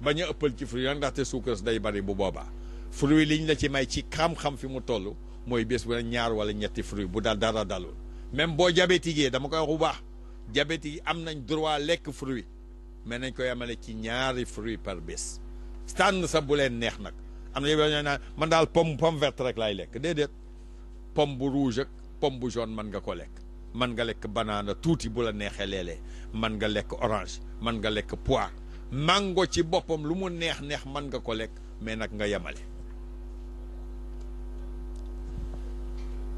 Speaker 11: bañ a ëppal ci fruits nag ndaxte suukar day bari bu boobaa fruits liñ la ci may ci xam-xam fi mu toll mooy bés bu ne ñaar wala ñetti fruits bu dal dara dalul même boo diabétique dama koy wax bu baax diabétique yi am nañ droit lekk fruits mais nañ koy amale ci ñaari fruits par bés tànn sa bu leen neex nag am na yow ñoo naan man daal pomme verte rek laay lekk déedéet pomme bu rouge ak pomme bu jaune mën nga ko lekk mën nga lekk banana tuuti bu la neexee léeg-léeg mën nga lekk orange mën nga lekk poire mango ci boppam lu mu neex mën nga ko lekk mais nag nga yemale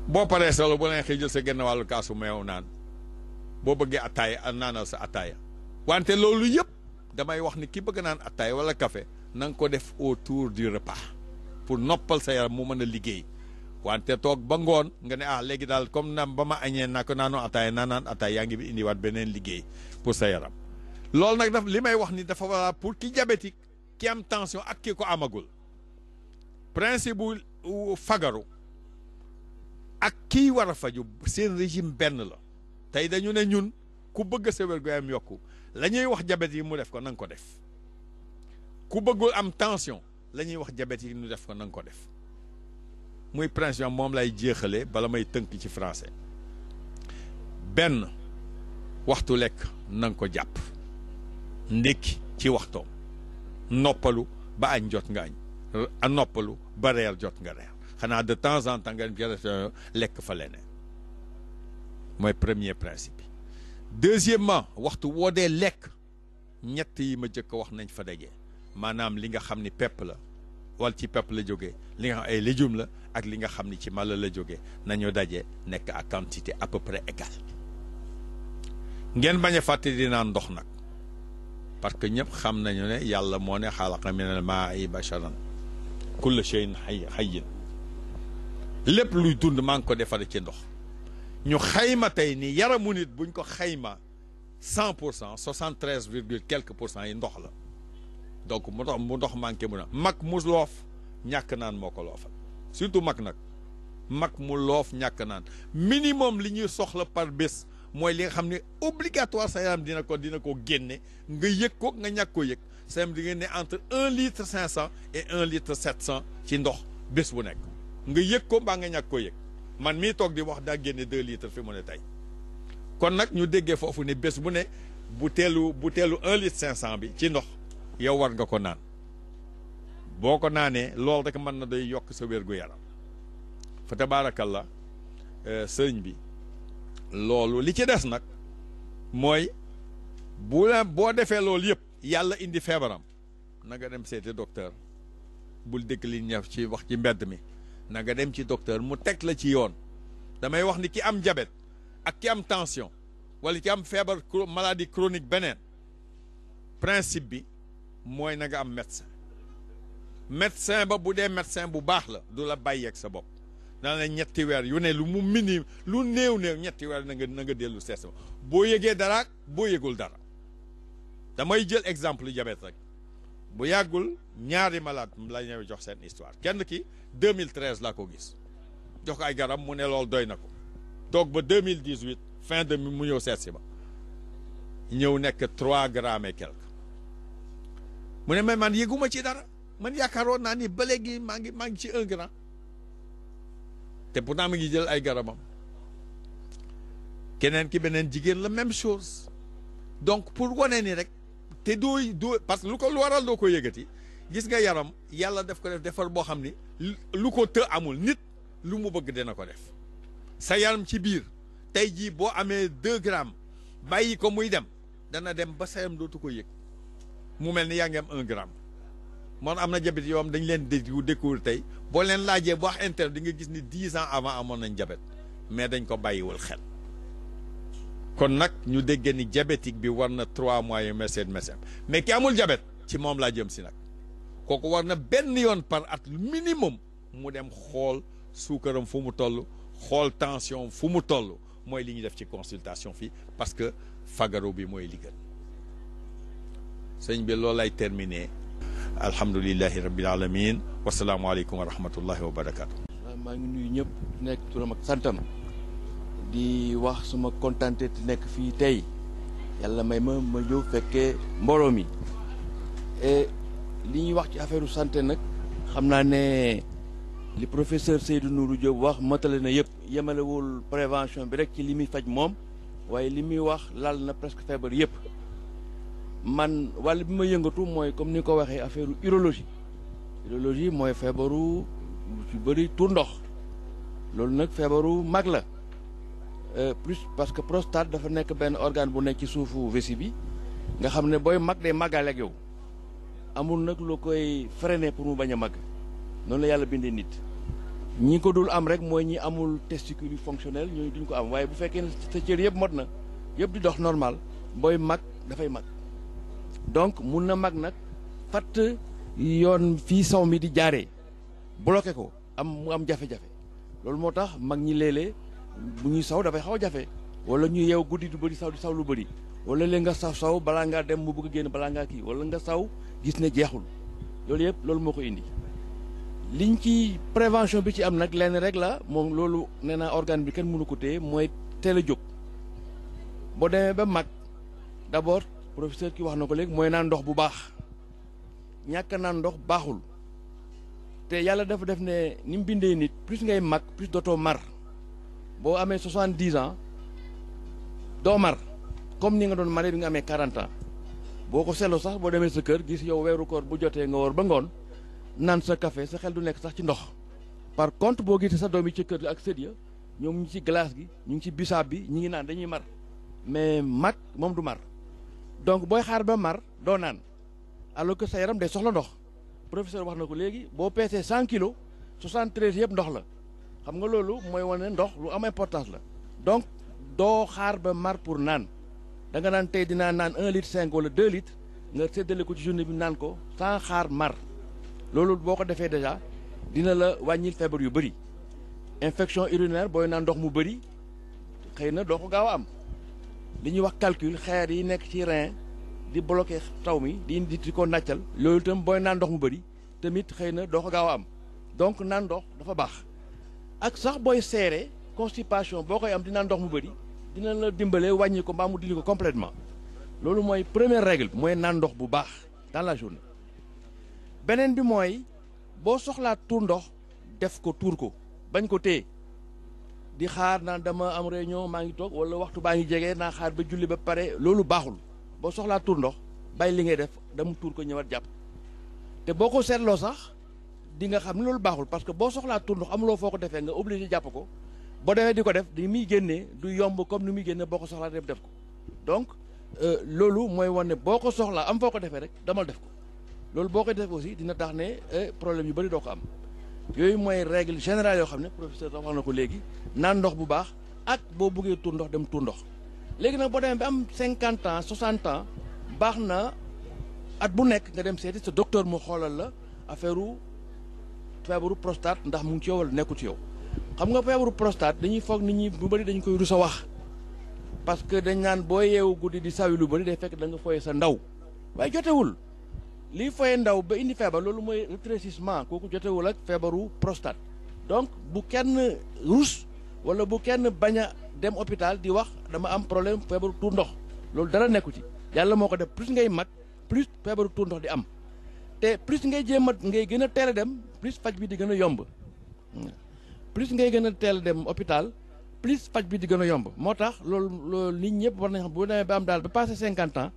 Speaker 11: boo paree solo bu la neexee jël sa genn wàllu kaasu meew naan boo bëggee ataaya naanal sa ataaya wante loolu yëpp damay wax ni ki bëgg naan ataaya wala café na nga ko def autour du repas pour noppal sa yaram mu mën a liggéey wante toog ba ngoon nga ne léegi daal comme na ba ma añee naa ko naanoo ataaya naan ataaya yaa ngi indiwaat beneen liggéey pour sa yaram loolu nag daf li may wax ni dafa war pour ki diabétique ki am tension ak ki ko amagul principe bu fagaru ak kii war a faju seen régime benn la tey dañu ne ñun ku bëgg sa wér-gu-yaram yokku la ñuy wax diabète yi mu def ko na nga ko def ku bëggul am tension la ñuy wax diabète yi mu def ko na nga ko def muy principe moom lay jeexale bala may tënk ci français benn waxtu lekk na nga ko jàpp ndékki ci waxtoom noppalu ba añ jot nga añ noppalu ba reer jot nga reer xanaa de temps en temps nga dem lekk fa leneen mooy premier principe bi deuxièmement waxtu woo dee lekk ñett yi ma jëkk wax nañ fa daje maanaam li nga xam ni pepp la wala ci pepp la jógee li nga xam ay légumes la ak li nga xam ni ci mala la jógee nañu daje nekk à quantité à peu près égale ngeen bañ a fàtte di naan ndox nag parce que ñëpp xam nañu ne yàlla moo ne xalaqa minal maa'i basharan kulla shay'in hayyin lépp luy dund maa ngi ko defare ci ndox ñu xayma tey ni yaramu nit buñ ko xayma 100% 73 virgule quelques pour cent yi ndox la donc mu ndox manqué mu na mag mu loof ñàkk naan moo ko loofal surtout mag nag mag mu loof ñàkk naan minimum li ñuy soxla par bés mooy li nga xam ne obligatoire sa yaram dina ko génne nga yëg ko nga ñàkk ko yëg sa yaram di ngeen ne entre 1 litre 500 et 1 litre 700 ci ndox bés bu nekk nga yëg ko mbaa nga ñàkk ko yëg man mii toog di wax daa génne 2 litres fi mu ne tey kon nag ñu déggee foofu ne bés bu ne bu teelu 1 litre 500 bi ci ndox yow war nga ko naan boo ko naanee loolu rek mën na day yokk sa wér-gu-yaram fa tabaarakallah sëriñ bi loolu li ci des nag mooy boo defee loolu yëpp yàlla indi feebaram na nga dem seeti docteur bul dégg li ñëw ci wax ci mbedd mi na nga dem ci docteur mu teg la ci yoon damay wax ni ki am diabète ak ki am tension wala ki am feebar maladie chronique beneen principe bi mooy na nga am médecin ba bu dee médecin bu baax la du la bàyyeeg sa bopp dana la ñetti weer yu ne lu mu minim lu néew ñetti weer na nga dellu seet sa boo yëgee dara boo yëgul dara damay jël exemple diabète rek bu yàggul ñaari malade la ñëw jox seen histoire kenn ki 2013 laa ko gis jox ko ay garab mu ne loolu doy na ko toog ba 2018 fin de mu ñëw seet si ba ñëw nekk 3 grammes et quelque mu ne mais man yëguma ci dara man yaakaaroon naa ni ba léegi maa ngi ci 1 gramme te pourtant mi ngi jël ay garabam keneen ki beneen jigéen la même chose donc pour wane ni rek te doo parce que lu waral doo ko yëgati gis nga yaram yàlla def ko defar boo xam ni lu ko të amul nit lu mu bëgg dina ko def sa yaram ci biir tey jii boo amee 2 grammes bàyyi ko muy dem dana dem ba sa yaram dootu ko yëg mu mel ni yaa ngi am 1 gramme moom am na jabet yoo am dañ leen découvrir tey boo leen laajee bu wax interne di nga gis ni 10 ans avant amoon nañ jabet mais dañ ko bàyyiwul xel kon nag ñu dégg ni diabétique bi war na 3 mois yu médecin mais ki amul jabet ci moom laa jëm si nag kooku war na benn yoon par at minimum mu dem xool suukaram fu mu toll xool tension fu mu toll mooy li ñuy def ci consultation fii parce que fagaru bi mooy li gën sëñ bi loolu lay terminer alhamdulillahi rabbil alamin wasalaamualeykum wa rahmatullahi wa barakaatu.
Speaker 12: maa ngi nuyu ñëpp nekk turam ak santam di wax suma kontante te nekk fii tey yàlla may ma ñëw fekkee mbooloo mi et li ñuy wax ci affaire santé nag xam naa ne li professeur Seydou Nourou Diop wax matale na yëpp yemalewul prévention bi rek ci li muy faj moom waaye li muy wax lal na presque feebar yëpp man wàll bi ma yëngatu mooy comme ni ko waxee affaire urologie mooy feebaru ci bëri tur ndox loolu nag feebaru mag la plus parce que prostate dafa nekk benn organe bu nekk ci suufu vessie bi nga xam ne booy mag day màggaale ak yow amul nag lu koy freiner pour mu bañ a màgg noonu la yàlla bindee nit ñi ko dul am rek mooy ñi amul testicule yu fonctionnel ñooñu duñ ko am waaye bu fekkee ne sa cër yëpp mot na yëpp di dox normal booy mag dafay mag donc mun na mag nag fatt yoon fii saw mi di jaaree bloqué ko mu am jafe-jafe loolu moo tax mag ñi léeg-léeg bu ñuy saw dafay xaw a jafe wala ñu yeew guddi du bëri saw di saw lu bëri wala léegi nga saw balaa ngaa dem mu bëgg a génn balaa ngaa kii wala nga saw gis ne jeexul loolu yëpp loolu moo ko indi liñ ci prévention bi ci am nag lenn rek la moom loolu nee naa organe bi kenn mënu ko téye mooy teel a jóg boo demee ba mag d'abord professeur ki wax na ko léegi mooy naan ndox bu baax ñàkk naan ndox baaxul te yàlla dafa def ne ni mu bindee nit plus ngay mag plus dootoo mar boo amee 70 ans doo mar comme ni nga doon maree bi nga amee 40 ans boo ko seetloo sax boo demee sa kër gis yow weeru koor bu jotee nga war ba ngoon naan sa café sa xel du nekk sax ci ndox par contre boo gisee sa doom yi ci kër gi ak sët ya ñoom ñu ngi ci glace gi ñu ngi ci bisaab bi ñu ngi naan dañuy mar mais mag moom du mar donc booy xaar ba mar doo naan alors que sa yaram day soxla ndox professeur wax na ko léegi boo peesee 100 kilos 73 yëpp ndox la xam nga loolu mooy wane ndox lu am importance la donc doo xaar ba mar pour naan da nga naan tey dinaa naan 1 litre 5 wala 2 litres nga séddale ko ci journée bi naan ko sans xaar mar loolu boo ko defee déjà dina la wàññil feebar yu bëri infection urinaire booy naan ndox mu bëri xëy na doo ko gaaw a am li ñuy wax calcul xeer yi nekk ci rein di bloqué taw mi di ko nàccal loolu itam booy naan ndox mu bëri tamit xëy na doo ko gaaw a am donc naan ndox dafa baax ak sax booy seere constipation boo koy am di naan ndox mu bëri dina la dimbale wàññi ko mbaa mu dindi ko complètement loolu mooy première règle mooy naan ndox bu baax dans la journée beneen bi mooy boo soxlaa tuur ndox def ko tuur ko bañ ko téye di xaar naan dama am réunion maa ngi toog wala waxtu baa ngi jege naa xaar ba julli ba pare loolu baaxul boo soxlaa tuur ndox bàyyi li ngay def dama tuur ko ñëwaat jàpp te boo ko seetloo sax di nga xam ne loolu baaxul parce que boo soxlaa tuur ndox amuloo foo ko defee nga obligé jàpp ko boo demee di ko def di muy génnee du yomb comme ni muy génnee boo ko soxlaa def ko donc loolu mooy wane boo ko soxlaa am foo ko defee rek damal def ko loolu boo koy def aussi dina tax ne problème yu bëri doo ko am yooyu mooy règle générale yoo xam ne professeur wax na ko léegi naan ndox bu baax ak boo buggee tuur ndox dem tuur ndox léegi nag boo demee ba am 50 ans 60 ans baax na at bu nekk nga dem seeti sa docteur mu xoolal la feebaru prostate ndax mu ngi ci yow wala nekkul ci yow xam nga feebaru prostate dañuy foog nit ñi bu bëri dañ koy rus a wax parce que dañ naan boo yeewu guddi di sawi lu bëri day fekk da nga foyee sa ndaw waaye jotewul lii foyee ndaw ba indi feebar loolu mooy rétrécissement kooku jotewul ak feebaru prostate donc bu kenn rus wala bu kenn bañ a dem hôpital di wax dama am problème feebaru tuur ndox loolu dara nekku ci yàlla moo ko def plus ngay mag plus feebaru tuur ndox di am te plus ngay jéem a ngay gën a teel a dem plus faj bi di gën a yomb plus ngay gën a teel a dem hôpital plus faj bi di gën a yomb moo tax loolu nit ñëpp war nañ xam bu demee ba am daal ba passé 50 ans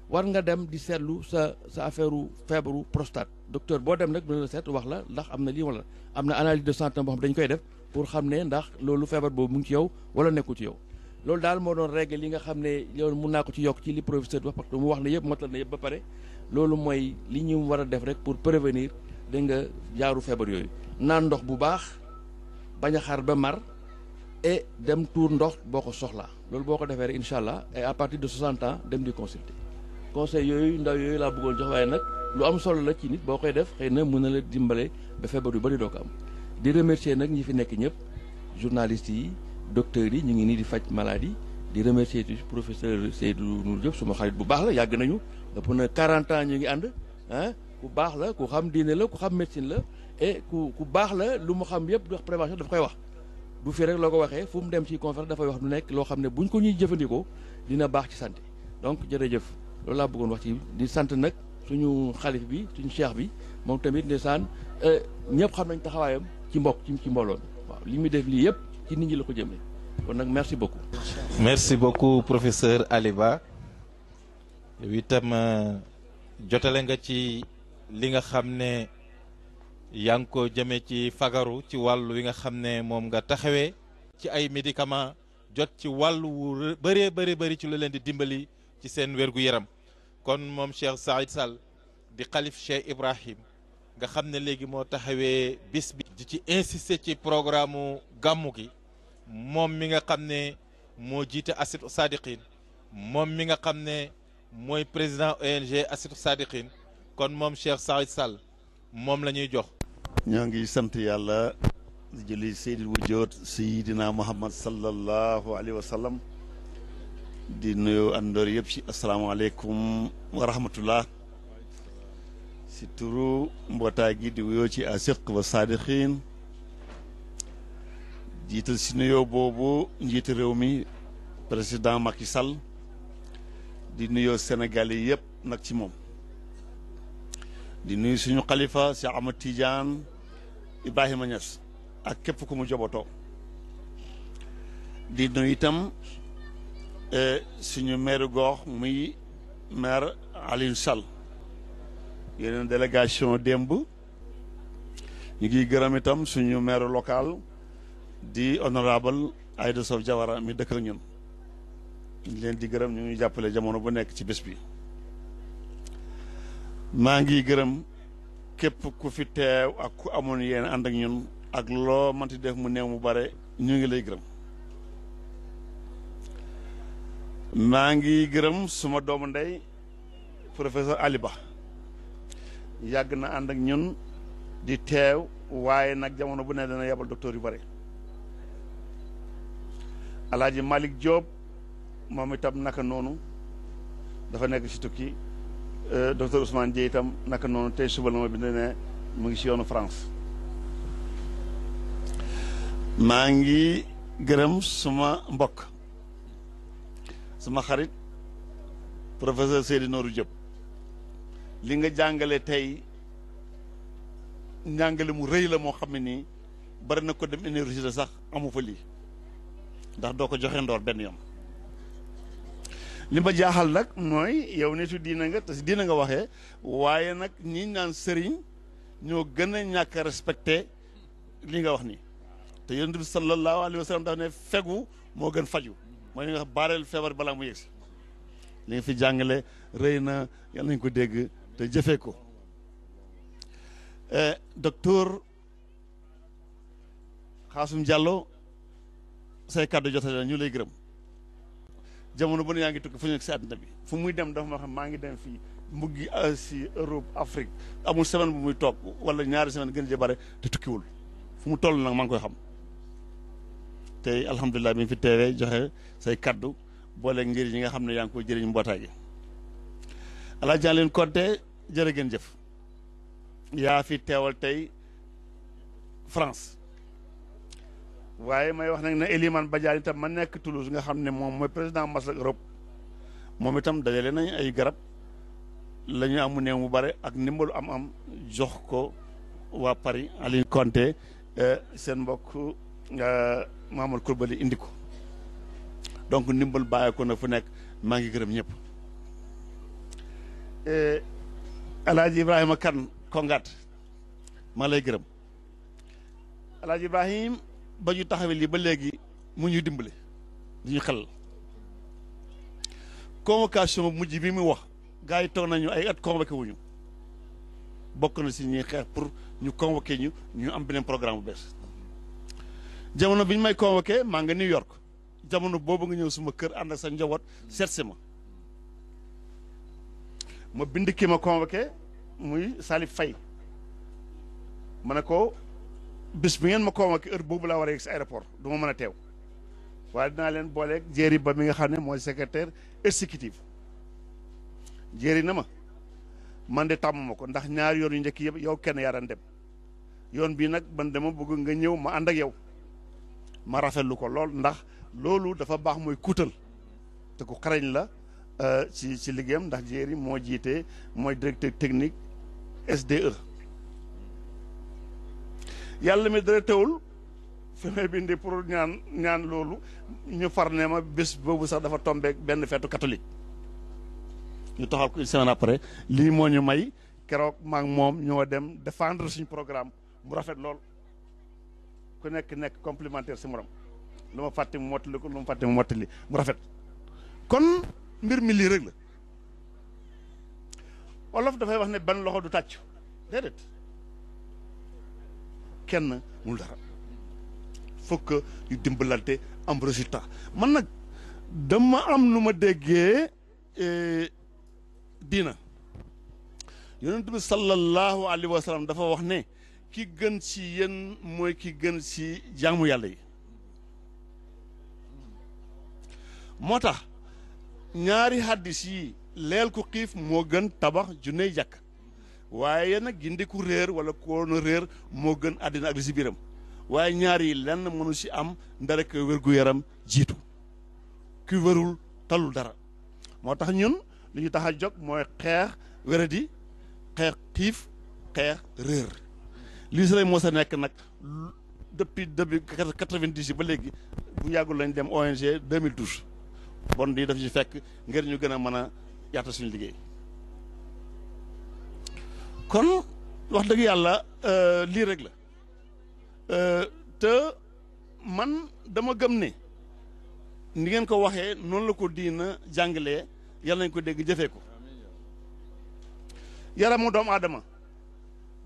Speaker 12: war nga dem di seetlu sa affaire feebaru prostate docteur boo dem nag dina la seet wax la ndax am na lii wala am na analyse de santé boo xam dañ koy def pour xam ne ndax loolu feebar boobu mu ngi ci yow wala nekkul ci yow loolu daal moo doon règle li nga xam ne loolu mun naa ko ci yokk ci li professeur wax parce que mu wax na yëpp motal na yëpp ba pare loolu mooy li ñu war a def rek pour prévenir dégg nga jaaru feebar yooyu naan ndox bu baax bañ a xaar ba mar et dem tuur ndox boo ko soxlaa loolu boo ko defee rek incha allah et à partir de 60 ans dem di consulter conseil yooyu ndaw yooyu laa bëggoon jox waaye nag lu am solo la ci nit boo koy def xëy na mën na la dimbale ba feebar yu bëri doo ko am di remercier nag ñi fi nekk ñëpp journalistes yi docteurs yi ñu ngi nii di faj maladie di remercier professeur Seydou Nour Diop suma xarit bu baax la yàgg nañu ëpp na 40 ans ñu ngi ànd ah ku baax la ku xam diine la ku xam médecine la et ku baax la lu mu xam yëpp di wax prévention daf koy wax du fi rek loo ko waxee fu mu dem ci conférence dafay wax lu nekk loo xam ne buñ ko ñuy jëfandikoo dina baax ci santé donc jërëjëf loolu laa bëggoon wax ci di sant nag suñu xalif bi suñu cheikh bi moom tamit ndeysaan ñëpp xam nañ taxawaayam ci mbokk ci mbooloo mi waaw li muy def lii yëpp ci nit ñi la ko jëmee kon nag merci beaucoup.
Speaker 4: merci beaucoup professeur Ali Ba yow itam jotale nga ci li nga xam ne yaa ngi ko jëmee ci fagaru ci wàllu wi nga xam ne moom nga taxawee ci ay médicaments jot ci wàllu wu bëree bëri ci lu leen di dimbali ci seen wérgu yaram kon moom Cheikh Saïd Sall di xalif Cheikh Ibrahim nga xam ne léegi moo taxawee bis bi di ci insister ci programme gàmmu gi moom mi nga xam ne moo jiite Asitu Sadiqin moom mi nga xam ne mooy président ONG Asitu Sadiqin kon moom Cheikh Saïd Sall moom la ñuy jox.
Speaker 2: ñoo ngi sant yàlla di jëli Seydil Wujood Seydina Muhammad sallallahu alayhi wa sallam di nuyu àndoor yëpp ci asalaamaaleykum wa rahmatullah si turu mbootaay gi di wuyoo ci Asiq wa Sadiqin jiital si nuyoo boobu njiitu réew mi président Macky Sall di nuyoo Sénégal yi yëpp nag ci moom di nuyu suñu xalifa si Ahmad Tidiane Ibrahima Niass ak képp ku mu jobotoo di nuyu itam suñu maire gox muy maire Alioune Sall yeneen délégation démb ñu ngi gërëm itam suñu maire local di honorable Aïda Sow Diawara mi dëkk ak ñun ñu leen di gërëm ñu ngi jàppale jamono bu nekk ci bés bi maa ngi gërëm képp ku fi teew ak ku amoon yéen ànd ak ñun ak loo manti def mu néew mu bare ñu ngi lay gërëm maa ngi gërëm suma doomu ndey professeur Ali Ba yàgg na ànd ak ñun di teew waaye nag jamono bu ne dana yebal docteur yu bare Alaaji Malick Diop moom itam naka noonu dafa nekk ci tukki docteur Ousmane Dieye itam naka noonu tey suba la ma bind ne mu ngi ci yoonu France maa ngi gërëm suma mbokk suma xarit professeur Seydou Nourou Diop li nga jàngale tey njàngale mu rëy la moo xam ne nii bari na ko dem université sax amu fa lii ndax doo ko joxe ndoor benn yoon li ma jaaxal nag mooy yow nitu diina nga te si diina nga waxee waaye nag ñi naan sëriñ ñoo gën a ñàkk a respecté li nga wax nii te yonent bi sallallahu alayhi wa sallam daf ne fegu moo gën faju mooy li nga xam baareel feebar balaa mu yegsi li nga fi jàngale rëy na yàlla nañ ko dégg te jëfee ko docteur Xaasum Diallo say kàddu jotale ñu lay gërëm jamono bu ne yaa ngi tukki fu ñu nekk si àddina bi fu muy dem dafa ma xam maa ngi dem fii mbuggi Asie Europe Afrique amul semaine bu muy toog wala ñaari semaine gën a bare te tukkiwul fu mu toll nag maa ngi koy xam tey alhamdulilah mi ngi fi teewee joxe say kaddu boole njëriñ yi nga xam ne yaa ngi koy jëriñ mbootaay gi Alaaji Aline Konté jërë ngeen jëf yaa fi teewal tey France waaye may wax nag ne Elimane Badiane itam ma nekk Toulouse nga xam ne moom mooy président Maslak Europe moom itam dajale nañ ay garab la ñu amu néew mu bare ak ndimbalu am jox ko waa Paris. Aline Konté seen mbokk Mamadou Coulibaly indi ko donc ndimbal bàyyi ko na fu nekk maa ngi gërëm ñëpp Alaaji Ibrahima Kan Kongaat maa lay gërëm Alaaji Ibrahim ba ñu taxawee lii ba léegi mu ñuy dimbale di ñu xel convocation mujj bi mu wax gars yi toog nañu ay at convoqué wuñu bokk na si ñuy xeex pour ñu convoqué ñu am beneen programme bu bees jamono bi ñu may convoqué maa nga New York jamono boobu nga ñëw suma kër ànd ak sa njaboot seet si ma bind ki ma convoqué muy Salif Faye ma ne ko bis bi ngeen ma convoqué heure boobu laa war a yegg si aéroport du ma mën a teew waaye dinaa leen booleeg Jéeri Ba mi nga xam ne mooy secrétaire exécutif Jéeri na ma man de tàmm ma ko ndax ñaari yoon yu njëkk yëpp yow kenn yaa daan dem yoon bii nag man dama bëgg nga ñëw ma ànd ak yow ma rafetlu ko lool ndax loolu dafa baax mooy kuutal te ku xarañ la ci liggéeyam ndax Jéeri moo jiite mooy directeur technique SDE yàlla mi dara teewul fi may bindi pour ñaan loolu ñu far ne ma bés boobu sax dafa tombeek benn feetu catholique ñu taxal ko une semaine après lii moo ñu may keroog maa ngi moom ñoo dem défendre suñu programme mu rafet lool ku nekk complémentaire si morom lu ma fàtte mu mottali ko lu ma fàtte mu mottali mu rafet kon mbir mi lii rek la wolof dafay wax ne benn loxo du tàcc déedéet kenn mul dara faut que ñu dimbalante am résultat man nag dama am nu ma déggee diina yonent bi sallallahu alayhi wa sallam dafa wax ne ki gën ci yéen mooy ki gën ci jaamu yàlla yi moo tax ñaari haddis yi leel ku xiif moo gën tabax junney jàkk waaye nag gindi ku réer wala koona réer moo gën àddina ak li si biiram waaye ñaar yi lenn mënu si am ndara ko wér-gu-yaram jiitu ki wérul talul dara moo tax ñun li ñu tax a jóg mooy xeex wéradi xeex xiif xeex réer lii si lay moo sa nekk nag depuis 90 yi ba léegi bu yàggul lañ dem ONG 2012 bon di daf ci fekk ngir ñu gën a mën a yaatal suñu liggéey kon wax dëgg yàlla lii rek la te man dama gëm ne ni ngeen ko waxee noonu la ko diina jàngalee yàlla nañ ko dégg jëfee ko yaramu doomu aadama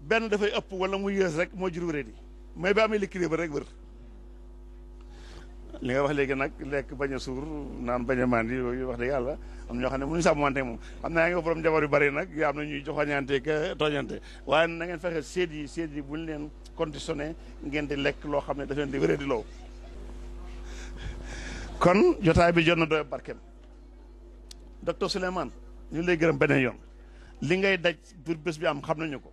Speaker 2: benn dafay ëpp wala mu yées rek moo jur wéradi mais ba amee l'équilibre rek wër li nga wax léegi nag lekk bañ a suur naan bañ a mandi yooyu wax dëgg yàlla am ñoo xam ne mënuñu sàmmante moom xam naa nga borom njaboot yu bari nag yaa am na ñuy joxañante ka tooñante waaye na ngeen fexe seet yi bu ñu leen conditionné ngeen di lekk loo xam ne daf leen di wéradi loo kon jotaay bi jot na doy barkeem docteur Souleymane ñu lay gërëm beneen yoon li ngay daj pour bés bi am xam nañu ko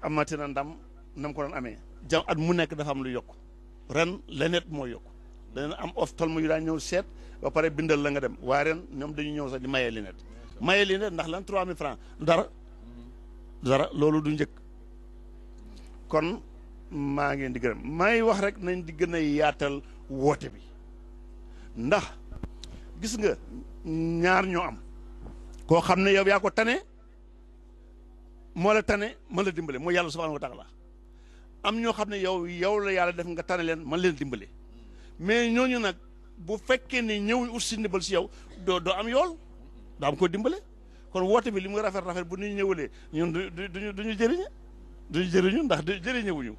Speaker 2: amati na ndam nam ko doon amee jam at mu nekk dafa am lu yokk ren lenet moo yokk dana am ophtalmo yu daan ñëw seet ba pare bindal la nga dem waaye ren ñoom dañu ñëw sax di mayee linet ndax lan 3000 francs du dara loolu du njëkk kon maa ngeen di gërëm may wax rek nañ di gën a yaatal woote bi ndax gis nga ñaar ñoo am koo xam ne yow yaa ko tane moo la tane mën la dimbale mooy yàlla subhanahu wa taala am ñoo xam ne yow la yàlla def nga tane leen man leen dimbale mais ñooñu nag bu fekkee ne ñëw ut si ndimbal si yow doo am yool doo am ko dimbale kon woote bi li mu rafet bu ñu ñëwalee ñun duñu jëriñu ndax jëriñëwuñu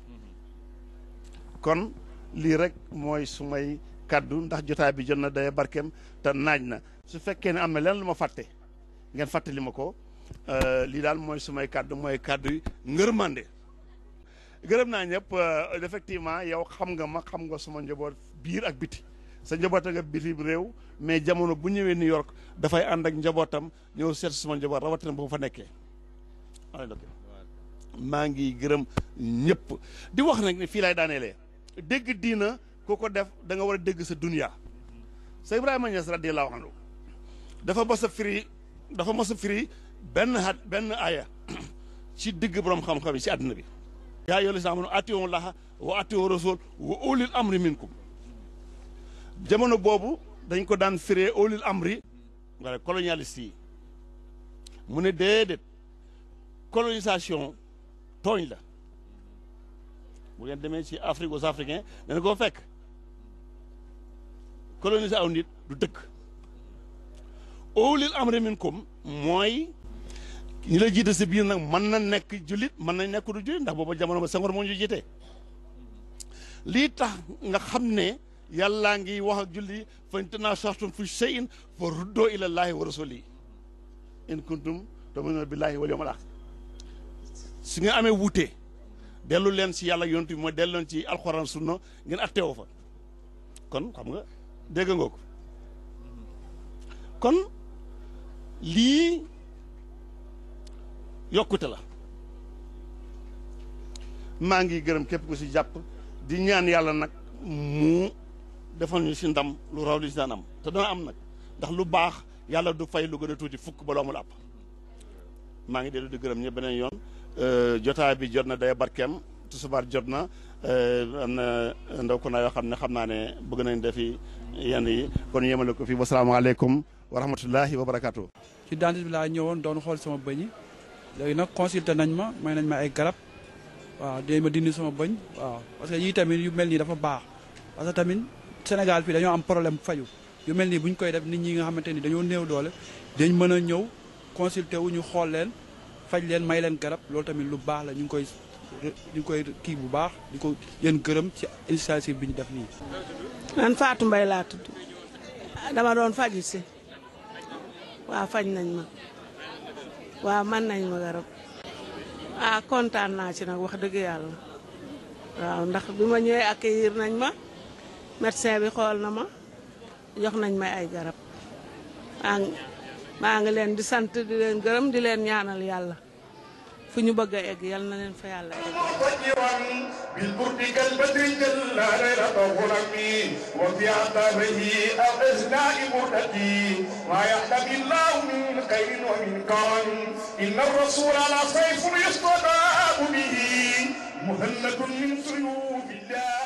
Speaker 2: kon lii rek mooy sumay kaddu ndax jotaay bi jot na day barkeem te naaj na su fekkee ne am na leen lu ma fàtte ngeen fàttali ma ko lii daal mooy sumay kaddu mooy kaddu yi ngërmande gërëm naa ñëpp effectivement yow xam nga suma njaboot biir ak biti sa njaboot nga bitim réew mais jamono bu ñëwee New York dafay ànd ak njabootam ñëw seet suma njaboot rawatina bu fa nekkee maa ngi gërëm ñëpp di wax nag ne fii lay daaneelee dégg diina ku ko def da nga war a dégg sa dunya sa Ibrahima Niass radiyallahu anhu dafa mos a firi benn aaya ci digg borom xam-xam yi ci àdduna bi yaa ayyuhal lazina aamanu atii'u llaaha wa atii'u rasuul wa ulil amri minkum jamono boobu dañ ko daan firee ulil amri wala colonialiste yi mu ne déedéet colonisation tooñ la bu ngeen demee ci Afrique aux Africains dana ko fekk coloniser aw nit du dëkk ulil amri minkum mooy ñi la jiite si biir nag mën na nekk jullit mën na nekk du jullit ndax booba jamono ba Senghor moo ñu jiite lii tax nga xam ne yàllaa ngi wax ak julli fa in tanaaza'tum fi shay'in fa rudduu ila llaahi wa rasuulihi in kuntum tu'minuuna billaahi wal yawmil aaxir su nga amee wuute dellu leen si yàlla yonent bi mooy dellu leen ci alxuraan sunna ngeen atteewoo fa kon xam nga dégg nga ko kon lii yokkute la maa ngi gërëm képp ku si jàpp di ñaan yàlla nag mu defal ñu si ndam lu raw li si daan am te dana am nag ndax lu baax yàlla du fay lu gën a tuuti fukk ba loo amul àpp maa ngi dellu di gërëm ñëpp beneen yoon jotaay bi jot na day barkeem tusubaar jot na am na ndaw ko naa yoo xam ne xam naa ne bëgg nañ defi yenn yi kon yemale ko fii wasalaamaaleykum wa rahmatullahi wa barakaatu.
Speaker 13: ci dentiste bi laa ñëwoon doon xool sama bëñ yi léegi nag consulté nañ ma may nañ ma ay garab waaw dinañ ma dindi sama bëñ waaw parce que yii tamit yu mel nii dafa baax parce que tamit Sénégal fii dañoo am problème faju yu mel nii bu ñu koy def nit ñi nga xamante ni dañoo néew doole dañ mën a ñëw consulté wu ñu xool leen faj leen may leen garab loolu tamit lu baax la ñu ngi koy kii bu baax di ko yéen gërëm ci initiative bi ñu def nii.
Speaker 14: man Fatou Mbaye laa tudd dama doon faju si waaw faj nañ ma waaw man nañ ma garab kontaan naa ci nag wax dëgg yàlla waaw ndax bi ma ñëwee accueillir nañ ma médecin bi xool na ma jox nañ ma ay garab maa ngi leen di sant di leen gërëm di leen ñaanal yàlla fu ñu bëgg a egg yal na leen fa yàlla egg
Speaker 1: بالبرد كالبدر جل ليلة غلمي وفي عتابه أغزناء بردتي ما يحتمي الله من خير ومن كرم إن الرسول على سيف يستضاء به مهند من سيوف الله